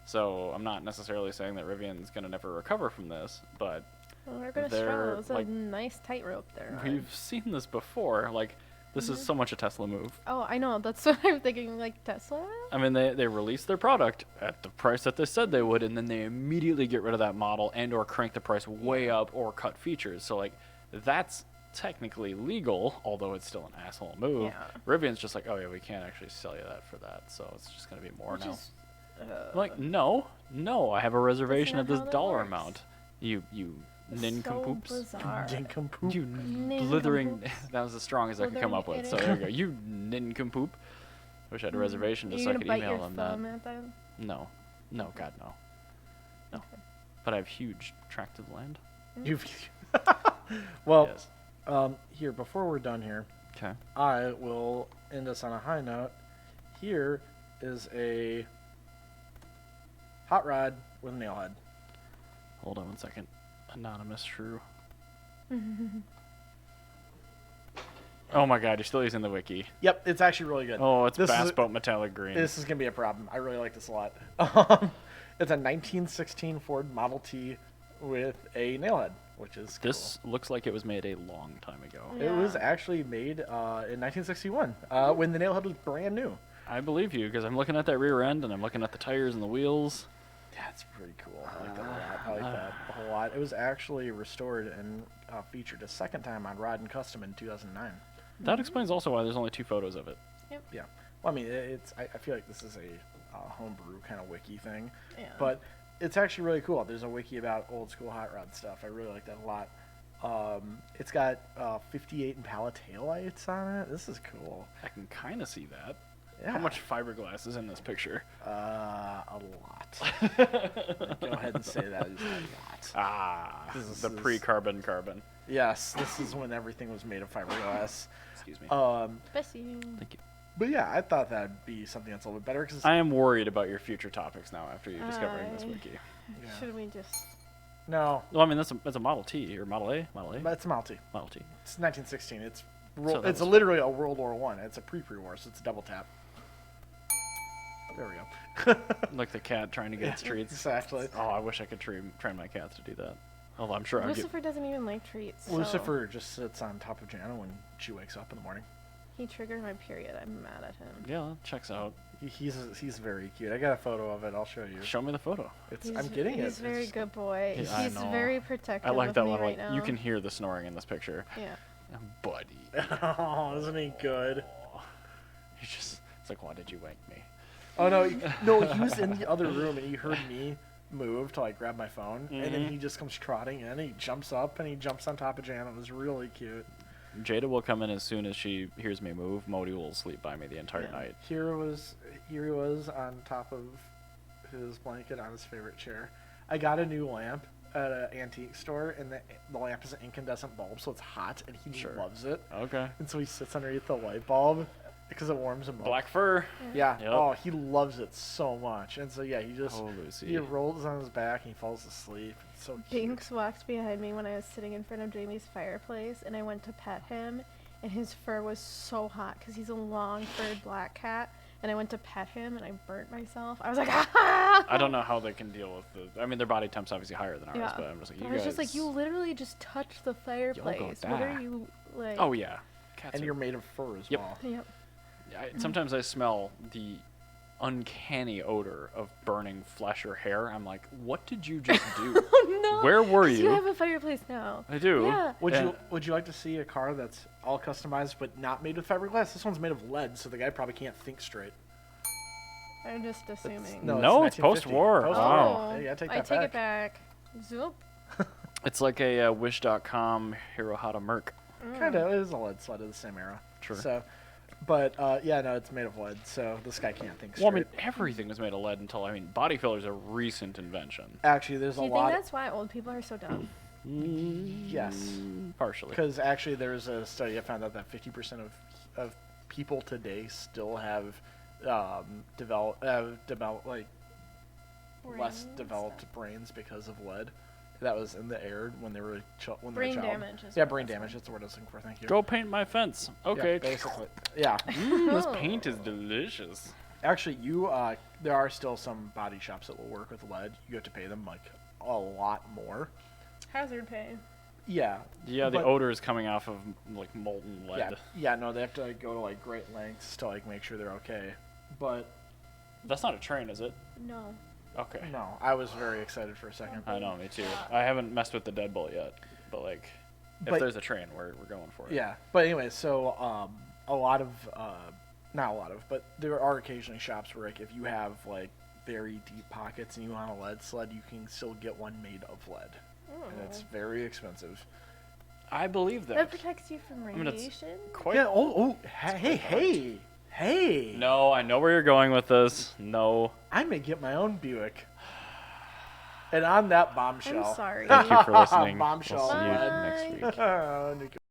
D: So I'm not necessarily saying that Rivian's going to never recover from this, but
C: Well, we're gonna
D: They're,
C: struggle. It's
D: like-
C: a nice tightrope there.
D: we've seen this before. Like, this is so much a Tesla move.
C: Oh, I know. That's what I'm thinking. Like Tesla.
D: I mean, they release their product at the price that they said they would, and then they immediately get rid of that model and or crank the price way up or cut features. So, like, that's technically legal, although it's still an asshole move.
C: Yeah.
D: Rivian's just like, oh, yeah, we can't actually sell you that for that, so it's just going to be more
C: Which
D: now.
C: is,
D: I'm like, no, I have a reservation
C: not
D: at this
C: how that
D: dollar
C: works.
D: amount. You
C: so
D: nincompoops.
C: bizarre.
B: Nincompoop.
D: You blithering. That was as strong as I could come up with. So
C: Blithering
D: there you go. You nincompoop. Wish I had a reservation just so I
C: You're
D: could
C: gonna bite
D: email
C: your
D: them that.
C: thumb at them?
D: No, God, no. No. But I have huge tract of land.
B: You've well,
D: Yes.
B: here, before we're done here,
D: Okay.
B: I will end us on a high note. Here is a hot rod with a nail head.
D: Hold on one second. Anonymous shrew. Oh my God, you're still using the wiki.
B: Yep, it's actually really good.
D: Oh, it's
B: This is
D: Bass
B: a-
D: Boat Metallic Green.
B: This is going to be a problem. I really like this a lot. It's a 1916 Ford Model T with a nail head, which is cool.
D: This looks like it was made a long time ago.
B: It was
C: Yeah.
B: actually made in 1961 when the nail head was brand new.
D: I believe you, because I'm looking at that rear end and I'm looking at the tires and the wheels.
B: That's pretty cool. I like that a lot. I like that a whole lot. It was actually restored and featured a second time on Rod and Custom in 2009.
D: That explains also why there's only 2 photos of it.
B: Yeah. Well, I mean, I feel like this is a homebrew kind of wiki thing.
C: Yeah.
B: But it's actually really cool. There's a wiki about old school hot rod stuff. I really like that a lot. It's got 58 Impala taillights on it. This is cool.
D: I can kind of see that.
B: Yeah.
D: How much fiberglass is in this picture?
B: A lot. Go ahead and say that is a lot.
D: Ah,
B: This is-
D: the pre-carbon carbon.
B: Yes, this is when everything was made of fiberglass.
D: Excuse me.
C: Bless you.
D: Thank you.
B: But yeah, I thought that'd be something that's a little bit better because
D: I am worried about your future topics now after you discovering this
C: I-
D: wiki.
C: Should we just?
B: no,
D: Well, I mean that's a Model T or Model A, Model A,
B: but it's a Model T.
D: Model T.
B: It's 1916. It's
D: So that
B: it's
D: was-
B: literally a World War One. It's a pre-war, so it's a double tap. There we go.
D: Like the cat trying to get its treats.
B: Exactly.
D: Oh, I wish I could train my cats to do that. Although I'm sure I'd get.
C: Lucifer doesn't even like treats. So
B: Lucifer just sits on top of Jana when she wakes up in the morning.
C: he triggered my period. I'm mad at him.
D: Yeah, that checks out.
B: He's very cute. I got a photo of it. I'll show you.
D: Show me the photo.
B: I'm getting it.
C: He's a very good boy.
D: Yeah, I
C: He's
D: know.
C: very protective
D: I like
C: of
D: that
C: me
D: one.
C: right
D: Like
C: now.
D: you can hear the snoring in this picture.
C: Yeah.
D: Buddy.
B: Oh, isn't he good?
D: He's just. It's like, why did you wake me?
B: Oh no, he was in the other room and he heard me move to like grab my phone, and then he just comes trotting in. And he jumps up and he jumps on top of Jana. It was really cute.
D: Jada will come in as soon as she hears me move. Modi will sleep by me the entire night.
B: Here he was on top of his blanket on his favorite chair. I got a new lamp at an antique store, and the lamp is an incandescent bulb, so it's hot, and he
D: Sure.
B: loves it.
D: Okay.
B: And so he sits underneath the light bulb because it warms him up.
D: Black fur.
B: Yeah.
D: Yep.
B: Oh, he loves it so much. And so yeah, he just
D: Oh, Lucy.
B: he rolls on his back and he falls asleep. It's so cute.
C: Binks walked behind me when I was sitting in front of Jamie's fireplace, and I went to pet him, and his fur was so hot because he's a long-furred black cat, and I went to pet him, and I burnt myself. I was like, ah!
D: I don't know how they can deal with the. I mean, their body temp's obviously higher than ours,
C: Yeah.
D: but I'm just like,
C: But
D: you
C: I was
D: guys.
C: just like, you literally just touched the fireplace. What
D: die.
C: are you like?
D: Oh yeah. Cats
B: And
D: are-
B: you're made of fur as
D: Yep.
B: well.
C: Yep.
D: Sometimes I smell the uncanny odor of burning flesh or hair. I'm like, what did you just do?
C: Oh no.
D: Where were
C: 'Cause
D: you?
C: You have a fireplace now.
D: I do.
C: Yeah.
B: Would you like to see a car that's all customized but not made with fiberglass? This one's made of lead, so the guy probably can't think straight.
C: I'm just assuming.
D: No, it's
B: 1950.
D: post-war.
B: Post-war.
C: Oh,
B: Yeah, I take
C: I
B: that
C: take
B: back.
C: it back. Zoop.
D: It's like a Wish.com Hirohata Merc.
B: Kind of. It is a lead sled of the same era.
D: Sure.
B: So, but yeah, no, it's made of lead, so this guy can't think straight.
D: Well, I mean, everything was made of lead until, body filler is a recent invention.
B: Actually, there's
C: Do
B: a
C: you think
B: lot.
C: that's why old people are so dumb?
B: Yes,
D: Partially.
B: because actually, there's a study I found out that 50% of people today still have developed like less
C: Brain
B: developed
C: stuff.
B: brains because of lead. That was in the air when they were when
C: Brain
B: they were a child.
C: damage is
B: Yeah,
C: what
B: brain
C: that's
B: damage.
C: for.
B: That's the word I was looking for. Thank you.
D: Go paint my fence.
B: Yeah,
D: Okay.
B: basically. Yeah.
D: This
C: Oh.
D: paint is delicious.
B: Actually, there are still some body shops that will work with lead. You have to pay them like a lot more.
C: Hazard pay.
B: Yeah.
D: Yeah, the
B: but-
D: odor is coming off of like molten lead.
B: Yeah. Yeah. No, they have to go to like great lengths to like make sure they're okay. But
D: That's not a train, is it?
C: No.
D: Okay.
B: no, I was very excited for a second.
D: I know, me too. I haven't messed with the deadbolt yet, but like, if
B: But-
D: there's a train, we're going for it.
B: Yeah. But anyway, so a lot of not a lot of, but there are occasionally shops where like if you have like very deep pockets and you want a lead sled, you can still get one made of lead, and it's very expensive.
D: I believe
C: That
D: that.
C: protects you from
D: mean, it's
C: radiation.
D: Quite.
B: Yeah. Oh. Hey.
D: No, I know where you're going with this. No.
B: I may get my own Buick. And on that bombshell.
C: I'm sorry.
D: Thank you for listening.
B: Bombshell.
D: We'll see you next
C: Bye.
D: week.
B: week.